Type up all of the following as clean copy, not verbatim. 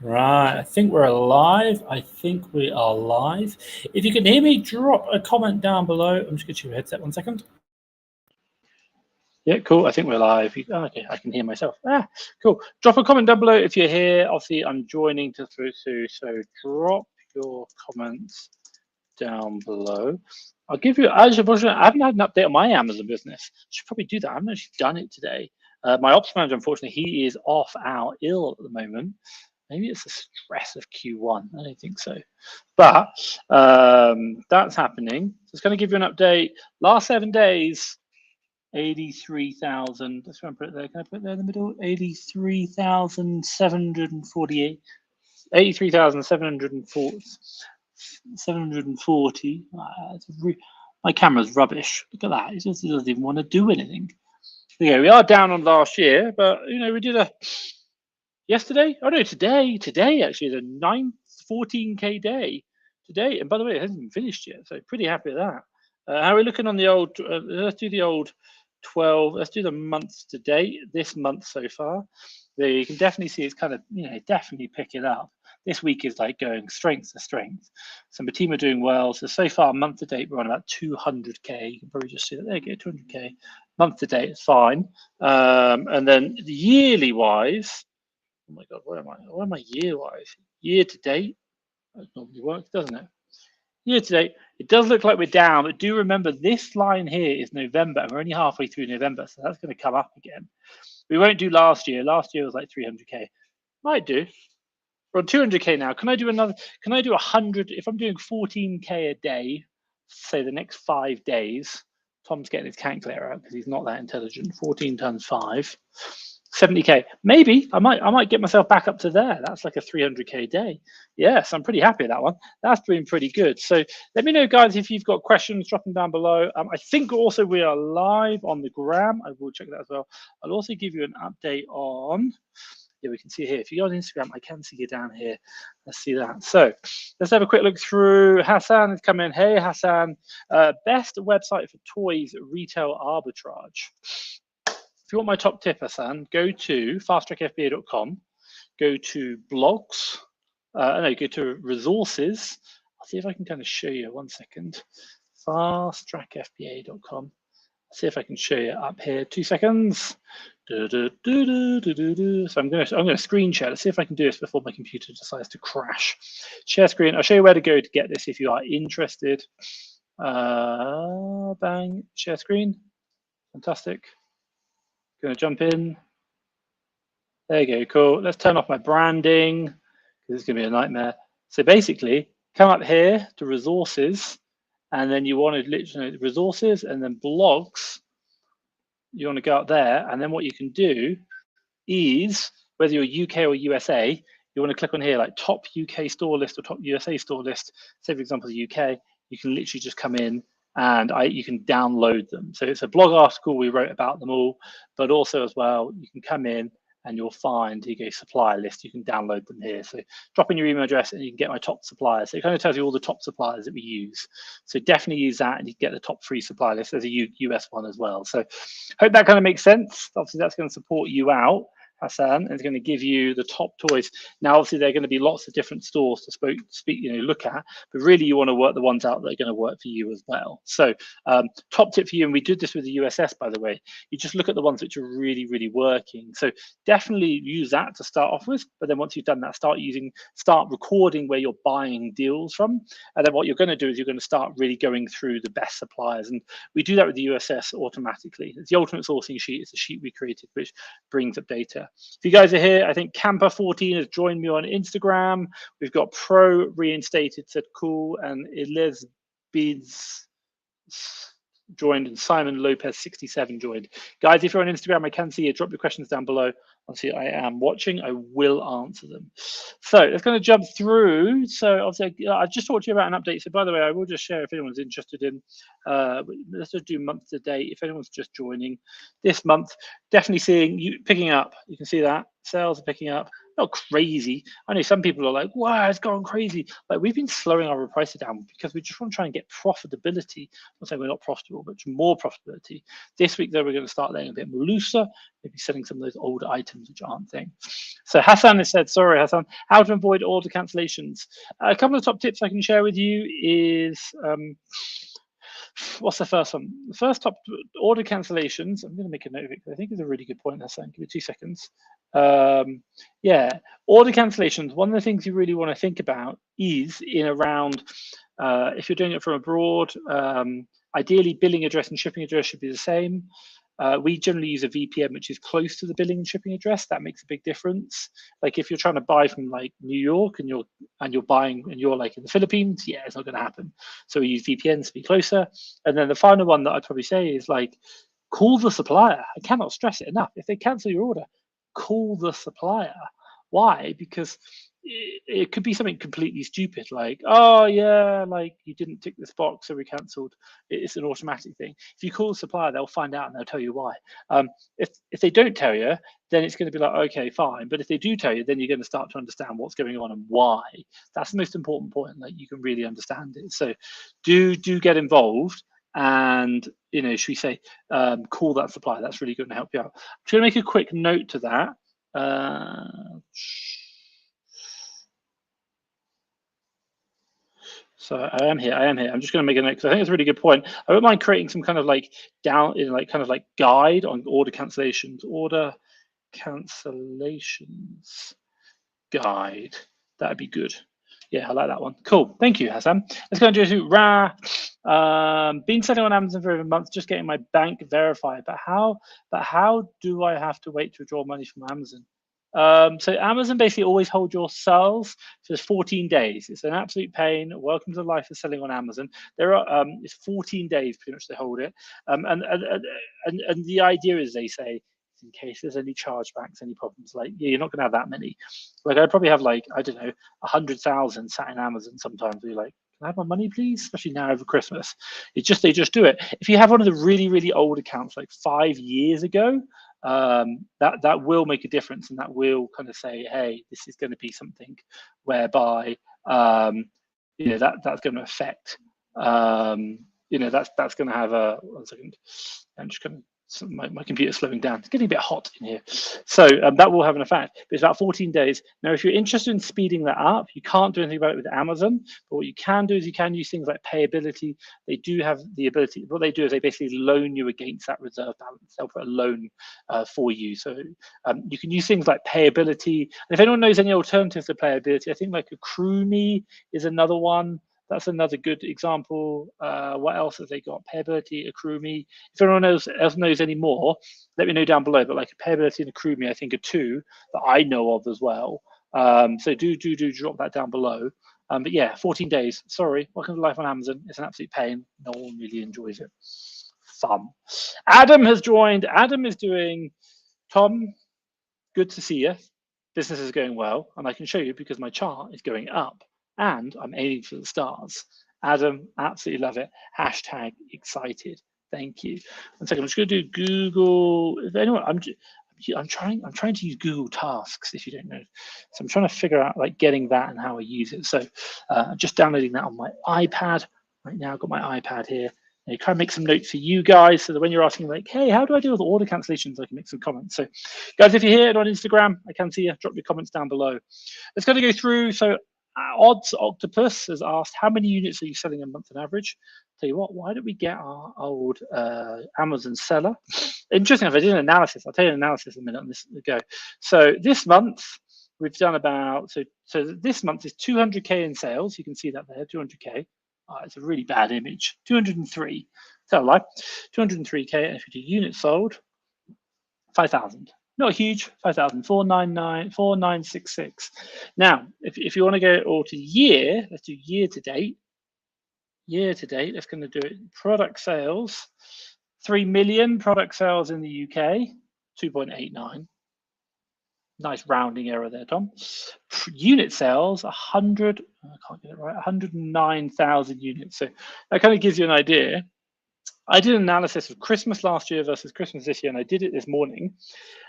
Right, I think we're live. I think we are live. If you can hear me, drop a comment down below. I'm just going to check your headset 1 second. Yeah, cool. I think we're live. Okay, I can hear myself. Cool. Drop a comment down below if you're here. Obviously, I'm joining to through, so drop your comments down below. I'll give you, I haven't had an update on my Amazon business. I should probably do that. I haven't actually done it today. My ops manager, unfortunately, he is off out ill at the moment. Maybe it's the stress of Q1. I don't think so. But that's happening. So it's going to give you an update. Last 7 days, 83,000. Let's try and put it there. Can I put it there in the middle? 83,748. 83,740. My camera's rubbish. Look at that. It doesn't even want to do anything. Okay, we are down on last year, but we did a yesterday. Oh no, today actually is a 14K day today. And by the way, it hasn't even finished yet, so pretty happy with that. How are we looking on the old? Let's do the old 12. Let's do the months to date. This month so far, there you can definitely see it's kind of definitely picking up. This week is like going strength to strength. So my team are doing well. So far, month to date, we're on about 200K. You can probably just see that. There you go, 200K. Month to date is fine. And then the yearly wise, oh my God, where am I year wise? Year to date, that normally works, doesn't it? Year to date, it does look like we're down, but do remember this line here is November, and we're only halfway through November, so that's going to come up again. We won't do last year. Last year was like 300K. Might do. We're on 200K now. Can I do another? Can I do 100? If I'm doing 14K a day, say the next 5 days, Tom's getting his calculator out because he's not that intelligent. 14 times 5, 70K. Maybe I might get myself back up to there. That's like a 300K day. Yes, I'm pretty happy with that one. That's been pretty good. So let me know, guys, if you've got questions, drop them down below. I think also we are live on the gram. I will check that as well. I'll also give you an update on. Yeah, we can see here. If you go on Instagram, I can see you down here. Let's see that. So let's have a quick look through. Hassan has come in. Hey, Hassan. Best website for toys retail arbitrage. If you want my top tip, Hassan, go to fasttrackfba.com. Go to blogs. No, go to resources. I'll see if I can kind of show you. 1 second. Fasttrackfba.com. See if I can show you up here. 2 seconds. So I'm going to screen share. Let's see if I can do this before my computer decides to crash. Share screen. I'll show you where to go to get this if you are interested. Bang. Share screen. Fantastic. Going to jump in. There you go. Cool. Let's turn off my branding because it's going to be a nightmare. So basically, come up here to resources. And then you want to literally resources and then blogs. You want to go up there, and then what you can do is, whether you're UK or USA, you want to click on here like top UK store list or top USA store list. Say for example the UK, you can literally just come in and you can download them. So it's a blog article we wrote about them all, but also as well you can come in and you'll find you go supplier list. You can download them here. So drop in your email address and you can get my top suppliers. So it kind of tells you all the top suppliers that we use. So definitely use that and you get the top 3 supplier list. There's a US one as well. So hope that kind of makes sense. Obviously that's going to support you out, Hassan, and it's going to give you the top toys. Now, obviously, there are going to be lots of different stores to look at, but really you want to work the ones out that are going to work for you as well. So top tip for you, and we did this with the USS, by the way, you just look at the ones which are really, really working. So definitely use that to start off with, but then once you've done that, start recording where you're buying deals from. And then what you're going to do is you're going to start really going through the best suppliers. And we do that with the USS automatically. It's the ultimate sourcing sheet. It's a sheet we created, which brings up data. If you guys are here, I think Camper14 has joined me on Instagram. We've got Pro reinstated, said cool, and Eliz Bids joined, and Simon Lopez 67 joined. Guys, if you're on Instagram, I can see you. Drop your questions down below. Obviously, I am watching. I will answer them. So let's kind of jump through. So obviously, I just talked to you about an update. So by the way, I will just share if anyone's interested in. Let's just do month to date. If anyone's just joining this month, definitely seeing you picking up. You can see that sales are picking up. not crazy. I know some people are like, wow, it's gone crazy. Like we've been slowing our prices down because we just want to try and get profitability. I'm not saying we're not profitable, but more profitability. This week though, we're going to start laying a bit more looser, maybe selling some of those older items which aren't thing. So Hassan has said, sorry Hassan, how to avoid order cancellations. A couple of top tips I can share with you is what's the first one? The first top order cancellations. I'm going to make a note of it because I think it's a really good point, Hassan. Give me 2 seconds. Yeah, order cancellations. One of the things you really want to think about is in around if you're doing it from abroad. Ideally, billing address and shipping address should be the same. We generally use a VPN which is close to the billing and shipping address. That makes a big difference. Like if you're trying to buy from like New York and you're buying and you're like in the Philippines, yeah, it's not going to happen. So we use VPNs to be closer. And then the final one that I'd probably say is like call the supplier. I cannot stress it enough. If they cancel your order, call the supplier. Why? Because it could be something completely stupid, like, oh yeah, like you didn't tick this box, so we cancelled. It's an automatic thing. If you call the supplier, they'll find out and they'll tell you why. If they don't tell you, then it's going to be like, okay, fine. But if they do tell you, then you're going to start to understand what's going on and why. That's the most important point, that you can really understand it. So do get involved. And should we say call that supplier? That's really going to help you out. I'm just going to make a quick note to that. So I am here. I'm just going to make a note because I think it's a really good point. I don't mind creating some kind of like guide on order cancellations. Order cancellations guide. That'd be good. Yeah, I like that one. Cool. Thank you, Hassan. Let's go and do to Ra. Been selling on Amazon for over a month, just getting my bank verified. But how do I have to wait to withdraw money from Amazon? So Amazon basically always hold your sales for 14 days. It's an absolute pain. Welcome to the life of selling on Amazon. There are it's 14 days pretty much they hold it. And the idea is, they say, in case there's any chargebacks, any problems, like you're not gonna have that many. Like I'd probably have like, I don't know, 100,000 sat in Amazon sometimes. We're like, can I have my money, please? Especially now over Christmas. They just do it. If you have one of the really old accounts, like 5 years ago, that will make a difference, and that will kind of say, hey, this is going to be something whereby that's going to affect that's going to have a 1 second. I'm just going to, my computer's slowing down. It's getting a bit hot in here. So that will have an effect. But it's about 14 days. Now, if you're interested in speeding that up, you can't do anything about it with Amazon. But what you can do is you can use things like payability. They do have the ability. What they do is they basically loan you against that reserve balance. They'll put a loan for you. So you can use things like payability. And if anyone knows any alternatives to payability, I think like Accrue Me is another one. That's another good example. What else have they got? Payability, Accrue Me. If anyone else knows any more, let me know down below. But like Payability and Accrue Me, I think are two that I know of as well. So do drop that down below. But yeah, 14 days. Sorry, welcome to life on Amazon. It's an absolute pain. No one really enjoys it. Fun. Adam has joined. Adam is doing. Tom, good to see you. Business is going well, and I can show you because my chart is going up. And I'm aiming for the stars. Adam, absolutely love it. Hashtag excited. Thank you. 1 second, I'm just going to do Google. If anyone, I'm trying to use Google Tasks, if you don't know. So I'm trying to figure out like getting that and how I use it. So I'm just downloading that on my iPad right now. I've got my iPad here. And try and make some notes for you guys so that when you're asking like, hey, how do I deal with order cancellations, I can make some comments. So guys, if you're here on Instagram, I can see you. Drop your comments down below. Let's kind of go through. So Odds Octopus has asked, how many units are you selling a month on average? Tell you what, why don't we get our old Amazon seller? Interesting enough, I did an analysis. I'll tell you an analysis in a minute on this go. So this month we've done about, so this month is 200K in sales. You can see that there, 200K. It's a really bad image. 203. Tell a lie. 203K, and if you do units sold, 5,000. Not huge, 5,000, 499, 4,966. Now, if you want to go all to year, let's do year to date. Year to date, let's going to do it. Product sales, 3 million product sales in the UK, 2.89. Nice rounding error there, Tom. Unit sales, 100, I can't get it right, 109,000 units. So that kind of gives you an idea. I did an analysis of Christmas last year versus Christmas this year, and I did it this morning.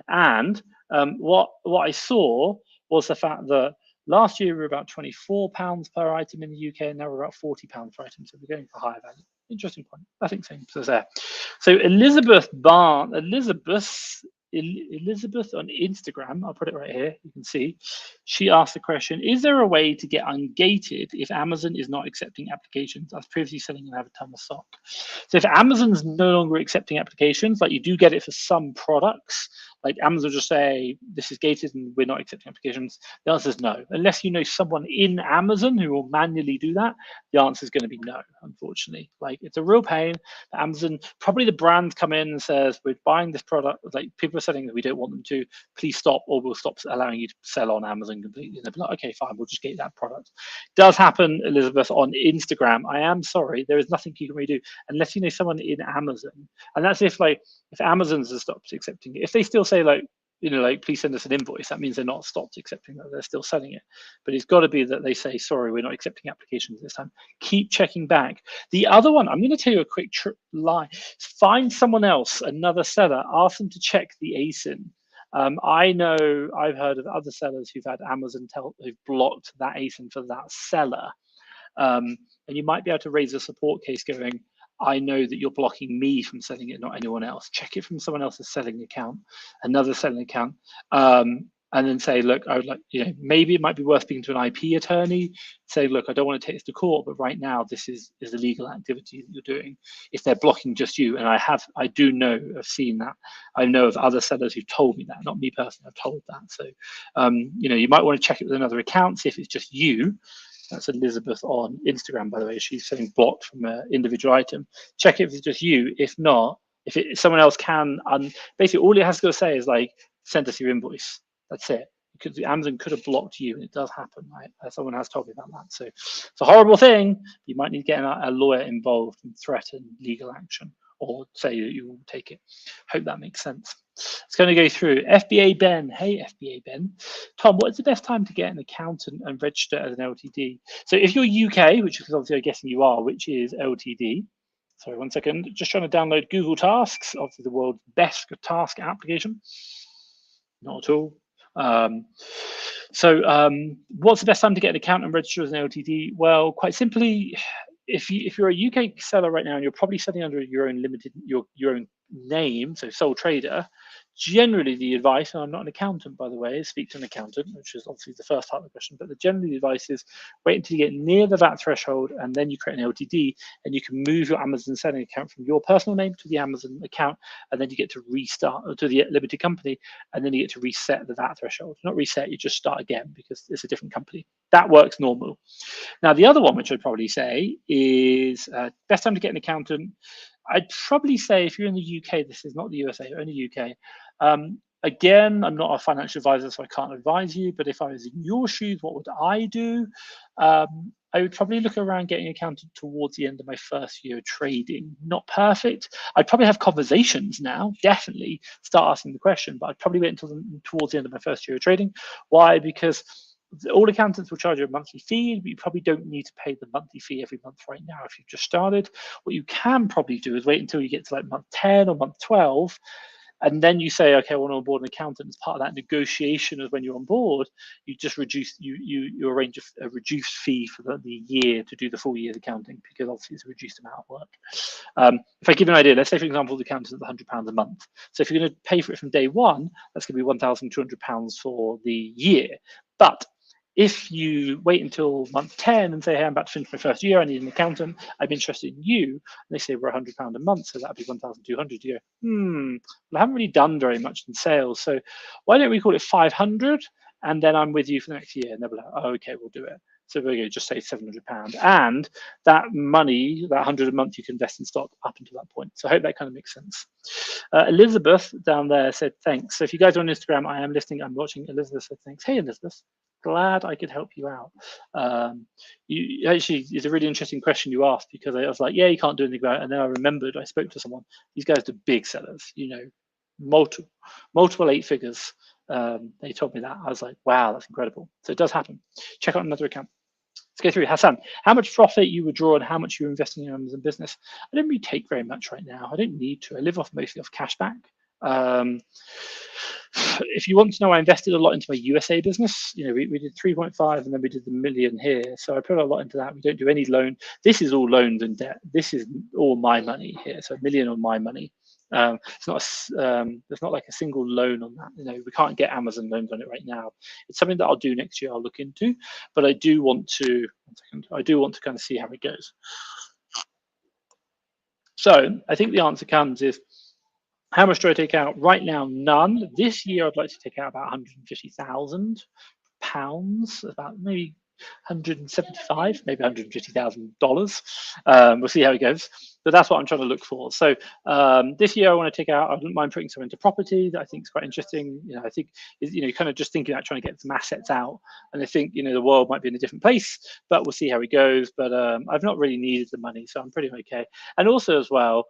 And what I saw was the fact that last year we were about £24 per item in the UK, and now we're about £40 per item. So we're going for higher value. Interesting point. I think same. So there. So Elizabeth on Instagram, I'll put it right here, you can see, she asked the question, is there a way to get ungated if Amazon is not accepting applications? I was previously selling and have a ton of stock. So if Amazon's no longer accepting applications, like you do get it for some products, like Amazon just say, this is gated and we're not accepting applications, the answer is no. Unless you know someone in Amazon who will manually do that, the answer is going to be no, unfortunately. Like it's a real pain. Amazon, probably the brand come in and says, we're buying this product, like people are saying that we don't want them to, please stop, or we'll stop allowing you to sell on Amazon completely. And they'll be like, okay, fine, we'll just get that product. Does happen, Elizabeth, on Instagram. I am sorry, there is nothing you can really do unless you know someone in Amazon. And that's if Amazon's has stopped accepting it. If they still say like, please send us an invoice, that means they're not stopped accepting that, they're still selling it. But it's got to be that they say, sorry, we're not accepting applications this time. Keep checking back. The other one, I'm going to tell you a quick lie. Find someone else, another seller, ask them to check the ASIN. I know I've heard of other sellers who've had Amazon who've blocked that ASIN for that seller. And you might be able to raise a support case going, I know that you're blocking me from selling it, not anyone else. Check it from someone else's selling account, another selling account, and then say, look, I would like, maybe it might be worth speaking to an IP attorney. Say, look, I don't want to take this to court, but right now this is illegal activity that you're doing. If they're blocking just you, and I do know, I've seen that. I know of other sellers who've told me that, not me personally, I've told that. So, you might want to check it with another account, see if it's just you. That's Elizabeth on Instagram, by the way. She's saying blocked from an individual item. Check if it's just you. If not, if someone else can, basically all it has to say is like, send us your invoice. That's it. Because Amazon could have blocked you, and it does happen, right? Someone has told me about that. So it's a horrible thing. You might need to get a lawyer involved and threaten legal action, or say that you will take it. Hope that makes sense. It's going to go through. FBA Ben. Hey, FBA Ben. Tom, what is the best time to get an accountant and register as an LTD? So if you're UK, which is obviously I'm guessing you are, which is LTD. Sorry, 1 second. Just trying to download Google Tasks, obviously the world's best task application. Not at all. What's the best time to get an account and register as an LTD? Well, quite simply, if you're a UK seller right now and you're probably selling under your own your own name, so sole trader, generally the advice, and I'm not an accountant by the way, speak to an accountant, which is obviously the first part of the question, but generally the advice is wait until you get near the VAT threshold and then you create an LTD and you can move your Amazon selling account from your personal name to the Amazon account, and then you get to restart, or to the limited company, and then you get to reset the VAT threshold. Not reset, you just start again because it's a different company. That works normal. Now the other one, which I'd probably say is best time to get an accountant. I'd probably say if you're in the UK, this is not the USA, only UK. Again, I'm not a financial advisor, so I can't advise you, but if I was in your shoes, what would I do? I would probably look around getting an accountant towards the end of my first year of trading. Not perfect. I'd probably have conversations now, definitely start asking the question, but I'd probably wait until towards the end of my first year of trading. Why? Because all accountants will charge you a monthly fee, but you probably don't need to pay the monthly fee every month right now if you've just started. What you can probably do is wait until you get to like month 10 or month 12, and then you say, okay, I want to onboard an accountant. As part of that negotiation of when you're on board, you just reduce, you arrange a reduced fee for the year to do the full year's accounting, because obviously it's a reduced amount of work. If I give you an idea, let's say for example the accountant is £100 a month. So if you're going to pay for it from day one, that's going to be £1,200 for the year. But if you wait until month 10 and say, hey, I'm about to finish my first year, I need an accountant, I'm interested in you, and they say we're £100 a month, so that'd be 1,200 a year. Well, I haven't really done very much in sales, so why don't we call it 500, and then I'm with you for the next year? And they'll be like, oh, okay, we'll do it. So there you go, just say £700. And that money, that 100 a month, you can invest in stock up until that point. So I hope that kind of makes sense. Elizabeth down there said, thanks. So if you guys are on Instagram, I am listening, I'm watching. Elizabeth said, thanks. Hey, Elizabeth. Glad I could help you out. You actually, it's a really interesting question you asked, because I was like, yeah, you can't do anything about it. And then I remembered, I spoke to someone. These guys are big sellers, multiple 8 figures. They told me that. I was like, wow, that's incredible. So it does happen. Check out another account. Let's go through. Hassan, how much profit you withdraw and how much you're investing in your Amazon business? I don't really take very much right now. I don't need to. I live mostly off cashback. If you want to know, I invested a lot into my USA business. You know, we did 3.5 and then we did the million here. So I put a lot into that. We don't do any loan. This is all loans and debt. This is all my money here. So a million on my money. It's not there's not like a single loan on that. You know, we can't get Amazon loans on it right now. It's something that I'll do next year. I'll look into, but I do want to. 1 second. I do want to kind of see how it goes. So I think the answer comes is, how much do I take out right now? None. This year, I'd like to take out about £150,000, about maybe 175, maybe $150,000. We'll see how it goes. But that's what I'm trying to look for. So this year I want to take out, I wouldn't mind putting some into property that I think is quite interesting. You know, I think, you know, kind of just thinking about trying to get some assets out. And I think, you know, the world might be in a different place, but we'll see how it goes. But I've not really needed the money, so I'm pretty okay. And also as well,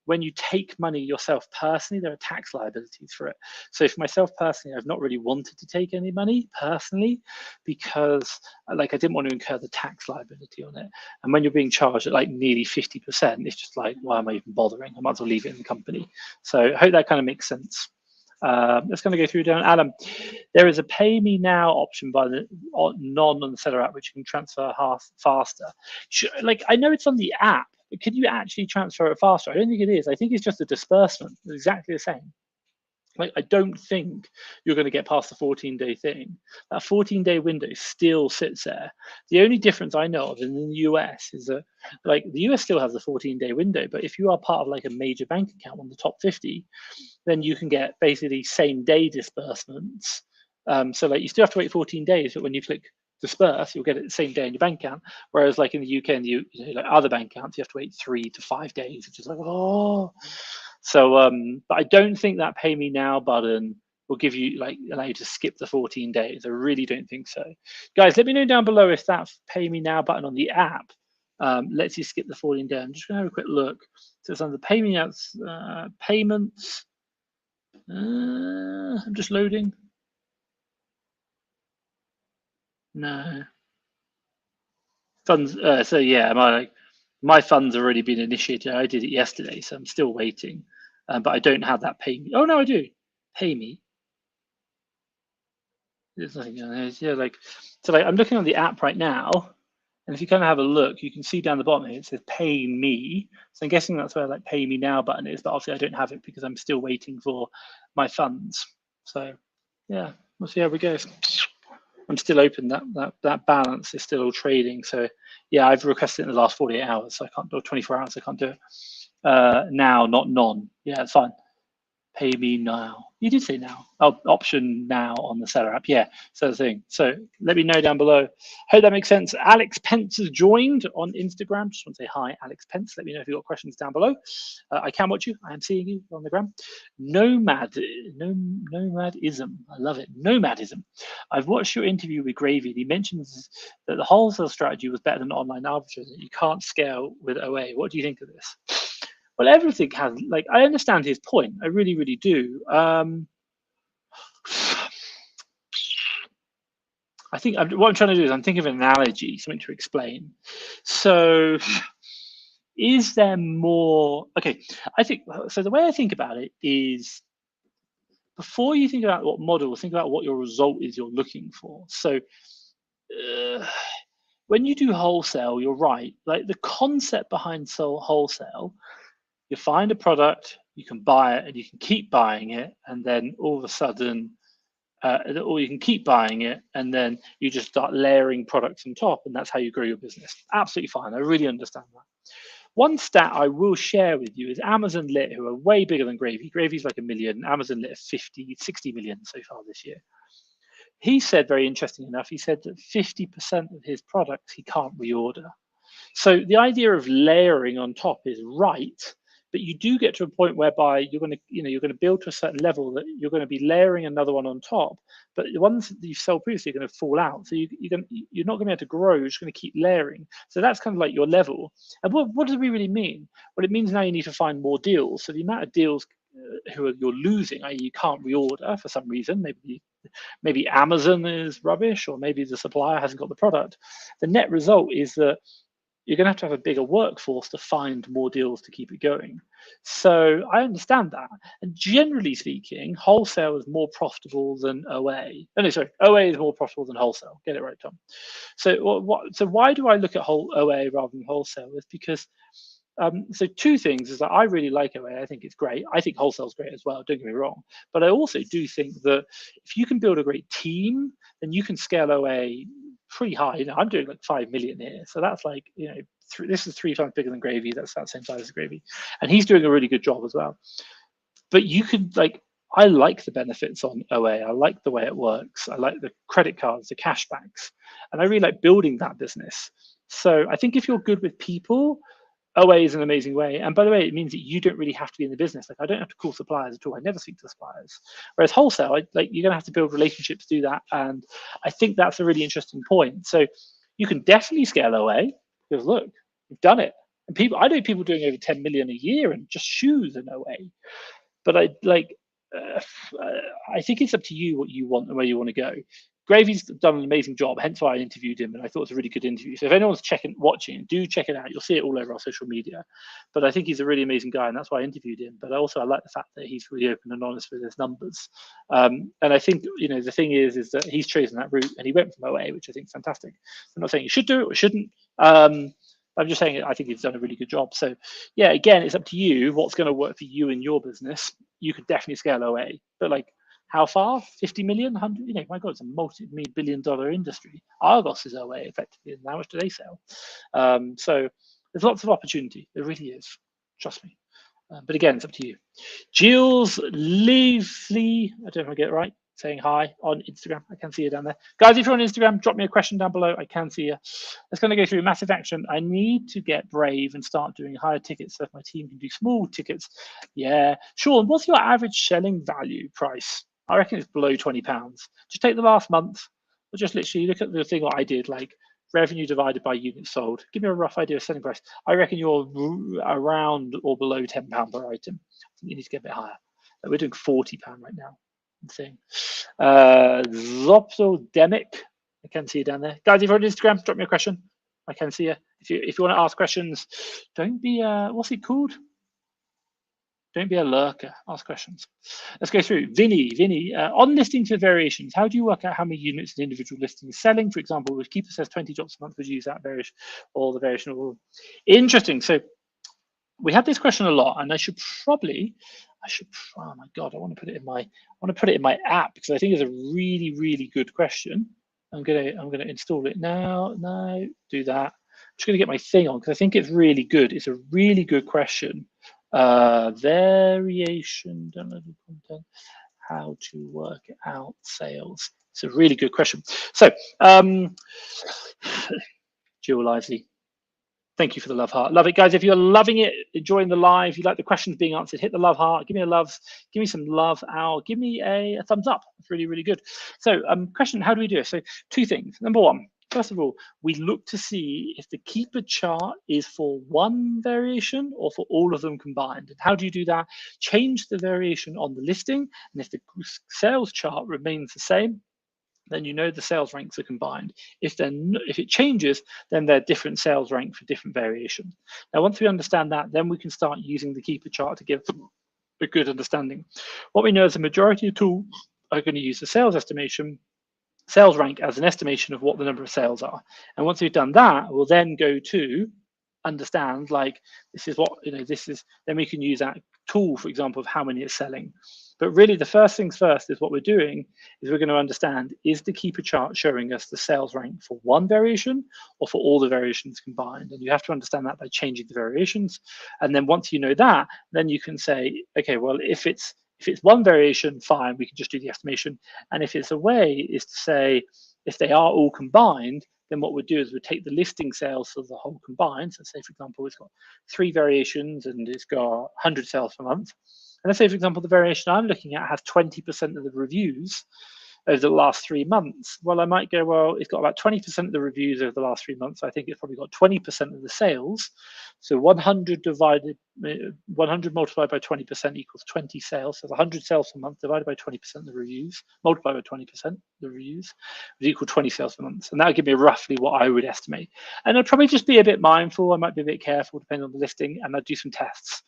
when you take money yourself personally, there are tax liabilities for it. So for myself personally, I've not really wanted to take any money personally because like I didn't want to incur the tax liability on it. And when you're being charged at like nearly 50%, it's just like, why am I even bothering? I might as well leave it in the company. So I hope that kind of makes sense. Let's kind of go through down. Alan, there is a pay me now option by the non on the seller app, which you can transfer faster. Like I know it's on the app, but could you actually transfer it faster? I don't think it is. I think it's just a disbursement. It's exactly the same. Like I don't think you're going to get past the 14-day thing. That 14-day window still sits there. The only difference I know of in the US is that like the US still has the 14-day window, but if you are part of like a major bank account on the top 50, then you can get basically same day disbursements. So like you still have to wait 14 days, but when you click disperse, you'll get it the same day in your bank account. Whereas like in the UK and you know, like other bank accounts, you have to wait 3 to 5 days, which is like, oh. So, but I don't think that pay me now button will give you like allow you to skip the 14 days. I really don't think so. Guys, let me know down below if that pay me now button on the app lets you skip the 14 days. I'm just gonna have a quick look. So it's under pay me now, payments. I'm just loading. No. Funds, so yeah, my funds have already been initiated. I did it yesterday, so I'm still waiting. But I don't have that pay me. Oh no, I do. Pay me. There's nothing on there. Yeah, like so like I'm looking on the app right now, and if you kind of have a look, you can see down the bottom here it says pay me. So I'm guessing that's where like pay me now button is, but obviously I don't have it because I'm still waiting for my funds. So yeah, we'll see how it goes. I'm still open. That balance is still trading. So yeah, I've requested it in the last 48 hours. So I can't do it. 24 hours. I can't do it now, not non. Yeah, it's fine. Pay me now. You did say now. Oh, option now on the seller app. Yeah, so the thing. So let me know down below. Hope that makes sense. Alex Pence has joined on Instagram. Just want to say hi, Alex Pence. Let me know if you've got questions down below. I can watch you. I am seeing you on the gram. Nomadism. I love it. Nomadism. I've watched your interview with Gravy. He mentions that the wholesale strategy was better than online arbitrage. That you can't scale with OA. What do you think of this? Well, everything has, like, I understand his point. I really, really do. I think what I'm trying to do is I'm thinking of an analogy, something to explain. So is there more? Okay, I think, so the way I think about it is before you think about what model, think about what your result is you're looking for. So when you do wholesale, you're right. Like the concept behind wholesale, you find a product, you can buy it and you can keep buying it. And then all of a sudden, or you can keep buying it and then you just start layering products on top. And that's how you grow your business. Absolutely fine. I really understand that. One stat I will share with you is Amazon Lit, who are way bigger than Gravy. Gravy's like 1 million. Amazon Lit 50, 60 million so far this year. He said, very interesting enough, he said that 50% of his products he can't reorder. So the idea of layering on top is right, but you do get to a point whereby you're going to, you're going to build to a certain level that you're going to be layering another one on top, but the ones that you've sold previously are going to fall out. So you're not going to be able to grow. You're just going to keep layering. So that's kind of like your level. And what does it really mean? Well, it means now you need to find more deals. So the amount of deals you're losing, i.e., you can't reorder for some reason, maybe Amazon is rubbish, or maybe the supplier hasn't got the product. The net result is that you're going to have a bigger workforce to find more deals to keep it going. So I understand that. And generally speaking, wholesale is more profitable than OA. Oh, no, sorry, OA is more profitable than wholesale. Get it right, Tom. So so why do I look at whole OA rather than wholesale? It's because so two things is that I really like OA. I think it's great. I think wholesale's great as well. Don't get me wrong. But I also do think that if you can build a great team, then you can scale OA pretty high. You know, I'm doing like 5 million here, so that's like, you know, this is 3 times bigger than Gravy. That's that same size as Gravy, and he's doing a really good job as well. But you could like, I like the benefits on OA. I like the way it works. I like the credit cards, the cashbacks, and I really like building that business. So I think if you're good with people, OA is an amazing way. And by the way, it means that you don't really have to be in the business. Like, I don't have to call suppliers at all. I never speak to suppliers. Whereas wholesale, like, you're going to have to build relationships to do that. And I think that's a really interesting point. So you can definitely scale OA because look, we've done it. And people, I know people doing over 10 million a year and just shoes in OA. But I think it's up to you what you want and where you want to go. Gravy's done an amazing job, hence why I interviewed him, and I thought it was a really good interview. So if anyone's watching, do check it out. You'll see it all over our social media. But I think he's a really amazing guy, and that's why I interviewed him. But also, I like the fact that he's really open and honest with his numbers. And I think, you know, the thing is that he's chosen that route, and he went from OA, which I think is fantastic. I'm not saying you should do it or shouldn't. I'm just saying I think he's done a really good job. So yeah, again, it's up to you what's going to work for you and your business. You could definitely scale OA, but like, how far? 50 million, 100? You know, my God, it's a multi-billion-dollar industry. Argos is OA effectively, and how much do they sell? So there's lots of opportunity. There really is. Trust me. But again, it's up to you. Jules Leafley, I don't know if I get it right, saying hi on Instagram. I can see you down there. Guys, if you're on Instagram, drop me a question down below. I can see you. Let's going to go through massive action. I need to get brave and start doing higher tickets so if my team can do small tickets. Yeah. Sean, what's your average selling value price? I reckon it's below £20. Just take the last month, or just literally look at the thing that I did, like revenue divided by units sold. Give me a rough idea of selling price. I reckon you're around or below £10 per item. I think you need to get a bit higher. We're doing £40 right now. Thing. Zopsodemic, I can see you down there. Guys, if you're on Instagram, drop me a question. I can see you. If you want to ask questions, don't be what's it called? Don't be a lurker. Ask questions. Let's go through. Vinny, on listing to variations, how do you work out how many units an individual listing is selling? For example, if Keeper says 20 drops a month, would you use that variation or the variation rule? Interesting. So we had this question a lot, and I should, oh my God, I want to put it in my app because I think it's a really, really good question. I'm gonna install it now. No, do that. I'm just gonna get my thing on because I think it's really good. It's a really good question. Variation, downloadable content, how to work out sales. It's a really good question. So, Jill Lively, thank you for the love heart. Love it, guys. If you're loving it, enjoying the live, you like the questions being answered, hit the love heart. Give me a love. Give me some love out. Give me a thumbs up. It's really, really good. So, question, how do we do it? So, two things. Number one, first of all, we look to see if the keeper chart is for one variation or for all of them combined. And how do you do that? Change the variation on the listing. And if the sales chart remains the same, then you know the sales ranks are combined. If it changes, then they're different sales rank for different variations. Now, once we understand that, then we can start using the keeper chart to give a good understanding. What we know is the majority of tools are going to use the sales rank as an estimation of what the number of sales are. And once we've done that, we'll then go to understand, like, this is what, you know, this is, then we can use that tool, for example, of how many it's selling. But really, the first things first is what we're doing is we're going to understand, is the keeper chart showing us the sales rank for one variation or for all the variations combined? And you have to understand that by changing the variations. And then once you know that, then you can say, okay, well, if it's one variation, fine, we can just do the estimation. And if it's a way is to say, if they are all combined, then what we'll do is we'll take the listing sales for the whole combined. So say, for example, it's got 3 variations and it's got 100 sales per month. And let's say, for example, the variation I'm looking at has 20% of the reviews. over the last 3 months. Well, I might go, well, it's got about 20% of the reviews over the last 3 months. I think it's probably got 20% of the sales. So 100 multiplied by 20% equals 20 sales. So 100 sales per month divided by 20% of the reviews, multiplied by 20% the reviews, would equal 20 sales per month. And that would give me roughly what I would estimate. And I'd probably just be a bit mindful. I might be a bit careful depending on the listing, and I'd do some tests.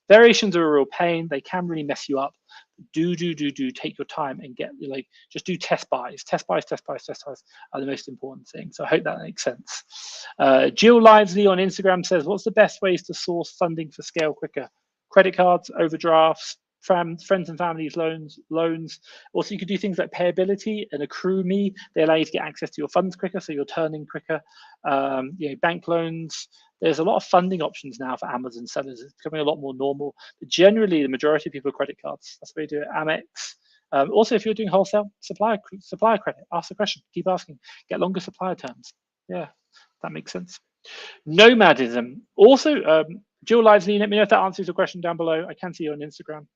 Variations are a real pain. They can really mess you up. Do take your time and just do test buys. Test buys are the most important thing. So I hope that makes sense. Jill Lively on Instagram says, what's the best ways to source funding for scale quicker? Credit cards, overdrafts, friends and families loans. Also, you could do things like payability and accrue me. They allow you to get access to your funds quicker, so you're turning quicker. Bank loans. There's a lot of funding options now for Amazon sellers. It's becoming a lot more normal. But generally, the majority of people are credit cards. That's where you do it. Amex. Also, if you're doing wholesale, supplier credit. Ask the question. Keep asking. Get longer supplier terms. Yeah, that makes sense. Nomadism. Also, Jill Lively, let me know if that answers your question down below. I can see you on Instagram.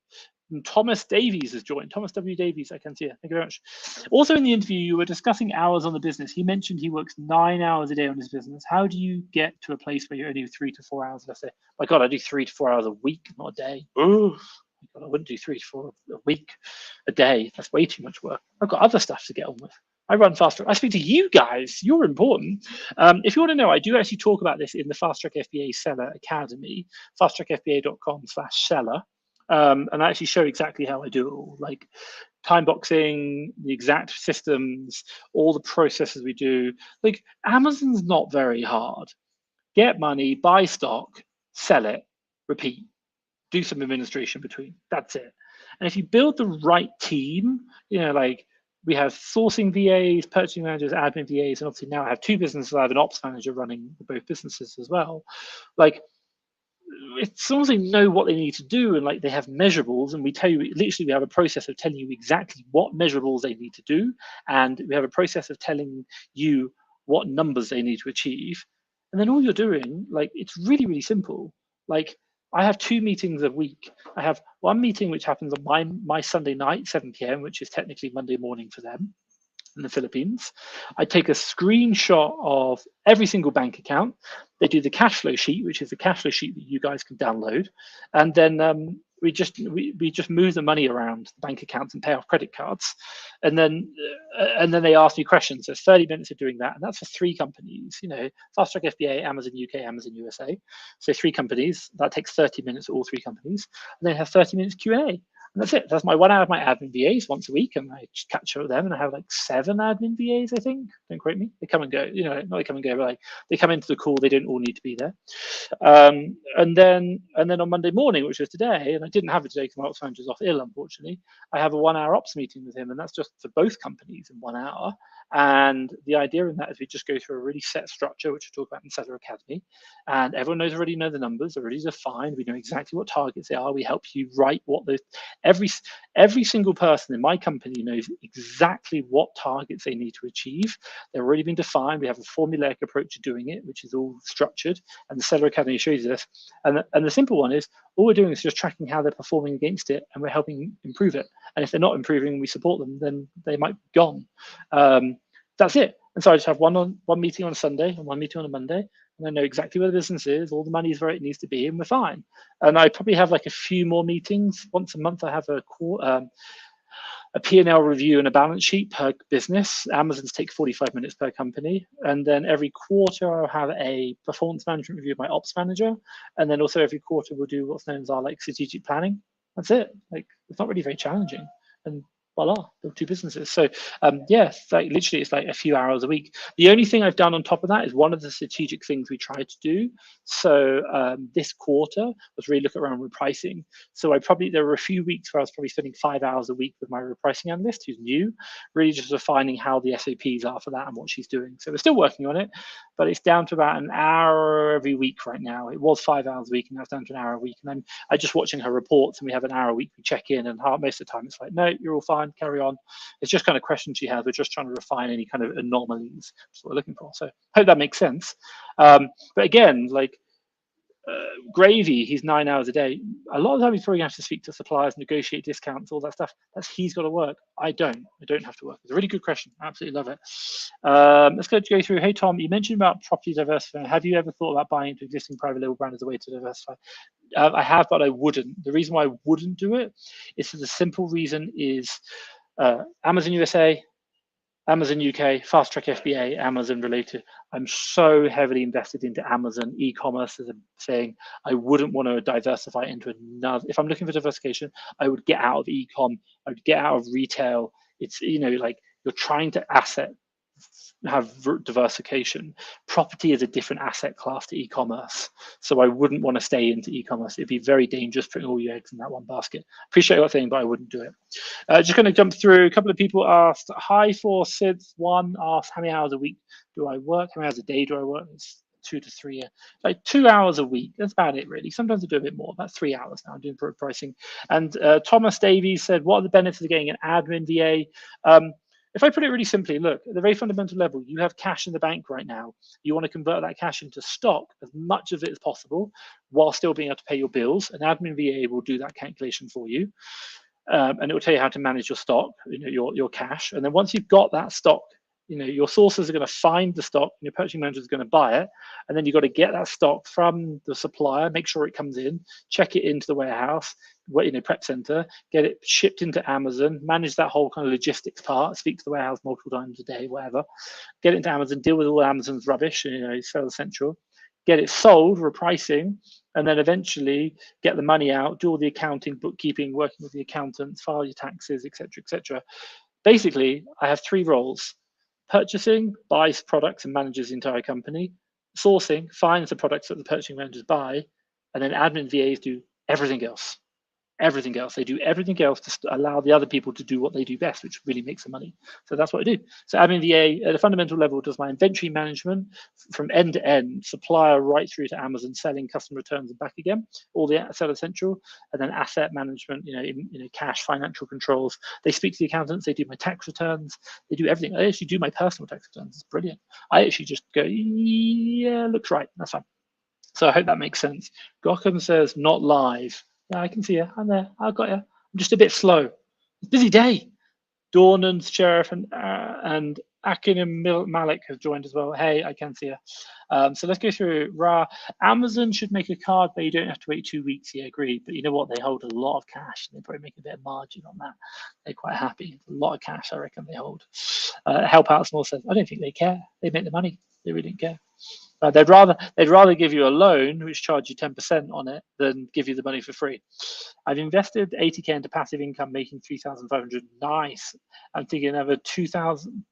And Thomas Davies has joined. Thomas W. Davies, I can see you. Thank you very much. Also in the interview, you were discussing hours on the business. He mentioned he works 9 hours a day on his business. How do you get to a place where you're only 3 to 4 hours? Let's say, my God, I do 3 to 4 hours a week, not a day. Oh, my God, I wouldn't do 3 to 4 a week, a day. That's way too much work. I've got other stuff to get on with. I run faster. I speak to you guys. You're important. If you want to know, I do actually talk about this in the Fast Track FBA Seller Academy, fasttrackfba.com/seller. And I actually show exactly how I do it all, like time boxing, the exact systems, all the processes we do. Like Amazon's not very hard. Get money, buy stock, sell it, repeat, do some administration between. That's it. And if you build the right team, like we have sourcing VAs, purchasing managers, admin VAs, and obviously now I have 2 businesses. I have an ops manager running both businesses as well. Like, it's almost like know what they need to do, and like they have measurables, and we tell you literally we have a process of telling you exactly what measurables they need to do, and we have a process of telling you what numbers they need to achieve, and then all you're doing, like it's really simple. Like I have 2 meetings a week. I have one meeting which happens on my Sunday night, 7 p.m., which is technically Monday morning for them in the Philippines. I take a screenshot of every single bank account. They do the cash flow sheet, which is the cash flow sheet that you guys can download, and then we just move the money around the bank accounts and pay off credit cards, and then they ask me questions. There's 30 minutes of doing that, and that's for 3 companies. Fast Track FBA, Amazon UK, Amazon USA. So 3 companies. That takes 30 minutes for all 3 companies, and then have 30 minutes Q&A. And that's it. That's my 1 hour of my admin VAs once a week, and I just catch up with them. And I have like 7 admin VAs, I think. Don't quote me. They come and go. Not they come and go, but like they come into the call. They don't all need to be there. And then on Monday morning, which was today, and I didn't have it today because my ops manager's off ill, unfortunately. I have a 1 hour ops meeting with him, and that's just for both companies in 1 hour. And the idea in that is we just go through a really set structure, which we talk about in Seller Academy, and everyone already know the numbers. They're already defined. We know exactly what targets they are. We help you write what the every single person in my company knows exactly what targets they need to achieve. They've already been defined. We have a formulaic approach to doing it, which is all structured, and the Seller Academy shows you this. And the simple one is all we're doing is just tracking how they're performing against it, and we're helping improve it. And if they're not improving, we support them, then they might be gone. That's it. And so I just have one meeting on a Sunday and 1 meeting on a Monday, and I know exactly where the business is, all the money is where it needs to be, and we're fine. And I probably have like a few more meetings. Once a month, I have a P&L review and a balance sheet per business. Amazon's take 45 minutes per company. And then every quarter, I'll have a performance management review of my ops manager. And then also every quarter, we'll do what's known as our like strategic planning. That's it. Like, it's not really very challenging. And voila, build 2 businesses. So yes, like literally it's like a few hours a week. The only thing I've done on top of that is one of the strategic things we tried to do. So this quarter was really look around repricing. So there were a few weeks where I was probably spending 5 hours a week with my repricing analyst who's new, really just refining how the SOPs are for that and what she's doing. So we're still working on it, but it's down to about an hour every week right now. It was 5 hours a week, and now it's down to an hour a week. And I'm just watching her reports, and we have an hour a week we check in, and most of the time it's like, no, you're all fine, carry on. It's just kind of questions she has. We're just trying to refine any kind of anomalies. That's what we're looking for. So I hope that makes sense. But again, like Gravy, he's 9 hours a day. A lot of the time he's probably going to have to speak to suppliers, negotiate discounts, all that stuff. He's got to work. I don't have to work. It's a really good question. I absolutely love it. Let's go through. Hey Tom, you mentioned about property diversifying. Have you ever thought about buying into existing private label brand as a way to diversify? I have, but I wouldn't. The reason why I wouldn't do it is for the simple reason is Amazon USA, Amazon UK, Fast Track FBA, Amazon related. I'm so heavily invested into Amazon e-commerce as a thing. I wouldn't want to diversify into another. If I'm looking for diversification, I would get out of e-com. I would get out of retail. It's, you know, like you're trying to have diversification. Property is a different asset class to e-commerce, so I wouldn't want to stay into e-commerce. It'd be very dangerous putting all your eggs in that one basket. Appreciate your thing, but I wouldn't do it. Just going to jump through. A couple of people asked, hi for Sids. One asked, how many hours a week do I work? How many hours a day do I work? It's 2 to 3, like 2 hours a week. That's about it, really. Sometimes I do a bit more. About 3 hours now. I'm doing pricing. And Thomas Davies said, what are the benefits of getting an admin VA? If I put it really simply, look, at the very fundamental level, you have cash in the bank right now. You want to convert that cash into stock, as much of it as possible, while still being able to pay your bills. An admin VA will do that calculation for you. And it will tell you how to manage your stock, you know, your cash. And then once you've got that stock, you know, your sources are going to find the stock, and your purchasing manager is going to buy it, and then you've got to get that stock from the supplier, make sure it comes in, check it into the warehouse, you know, prep center, get it shipped into Amazon, manage that whole kind of logistics part, speak to the warehouse multiple times a day, whatever, get it into Amazon, deal with all Amazon's rubbish, you know, Seller Central, get it sold, repricing, and then eventually get the money out, do all the accounting, bookkeeping, working with the accountants, file your taxes, etc., etc. Basically, I have 3 roles. Purchasing buys products and manages the entire company. Sourcing finds the products that the purchasing managers buy, and then admin VAs do everything else. Everything else. They do everything else to allow the other people to do what they do best, which really makes them money. So that's what I do. So admin VA at a fundamental level does my inventory management from end to end, supplier right through to Amazon, selling, customer returns and back again, all the Seller Central, and then asset management, you know, cash, financial controls. They speak to the accountants. They do my tax returns. They do everything. I actually do my personal tax returns. It's brilliant. I actually just go, yeah, looks right. That's fine. So I hope that makes sense. Gotham says not live. Yeah, I can see you. I'm there. I've got you. I'm just a bit slow. It's a busy day. Dawn and Sheriff and Akin and Malik have joined as well. Hey, I can see you. So let's go through Ra. Amazon should make a card, but you don't have to wait 2 weeks. Yeah, agreed. But you know what? They hold a lot of cash. They probably make a bit of margin on that. They're quite happy. A lot of cash, I reckon they hold. Help Out Small says, I don't think they care. They make the money. They really don't care. They'd rather give you a loan, which charge you 10% on it, than give you the money for free. I've invested 80k into passive income, making 3,500. Nice. I'm thinking another 2,000,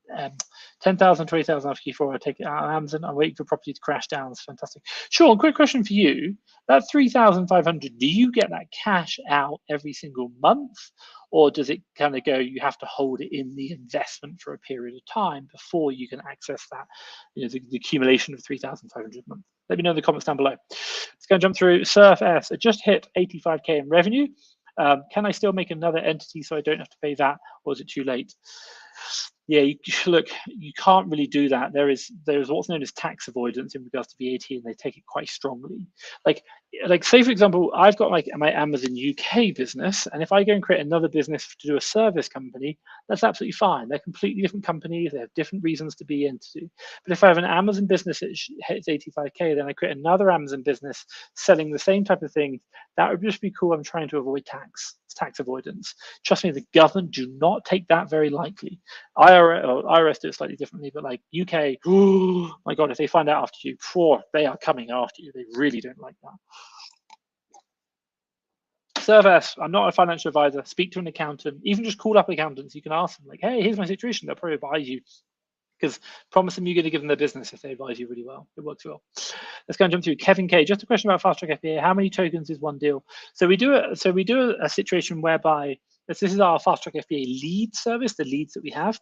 10,000, 20,000 after Q4. I take it out of Amazon. I'm waiting for property to crash down. It's fantastic. Sean, quick question for you. That 3,500, do you get that cash out every single month? Or does it kind of go, you have to hold it in the investment for a period of time before you can access that, you know, the accumulation of 3,500 a month? Let me know in the comments down below. Let's go and jump through. Surf S, I just hit 85k in revenue. Can I still make another entity so I don't have to pay that, or is it too late? Yeah, look, you can't really do that. There is what's known as tax avoidance in regards to VAT, and they take it quite strongly. Like say for example, I've got like my Amazon UK business, and if I go and create another business to do a service company, that's absolutely fine. They're completely different companies. They have different reasons to be into. But if I have an Amazon business that hits 85k, then I create another Amazon business selling the same type of thing. That would just be cool. I'm trying to avoid tax. It's tax avoidance. Trust me, the government do not take that very lightly. IRS do it slightly differently, but like UK, oh my God, if they find out after you, they are coming after you. They really don't like that. Service, I'm not a financial advisor. Speak to an accountant. Even just call up accountants. You can ask them like, hey, here's my situation. They'll probably advise you, because promise them you're going to give them their business if they advise you really well. It works well. Let's go and jump through Kevin K. Just a question about Fast Track FBA. How many tokens is one deal? So we do a situation whereby this is our Fast Track FBA lead service, the leads that we have.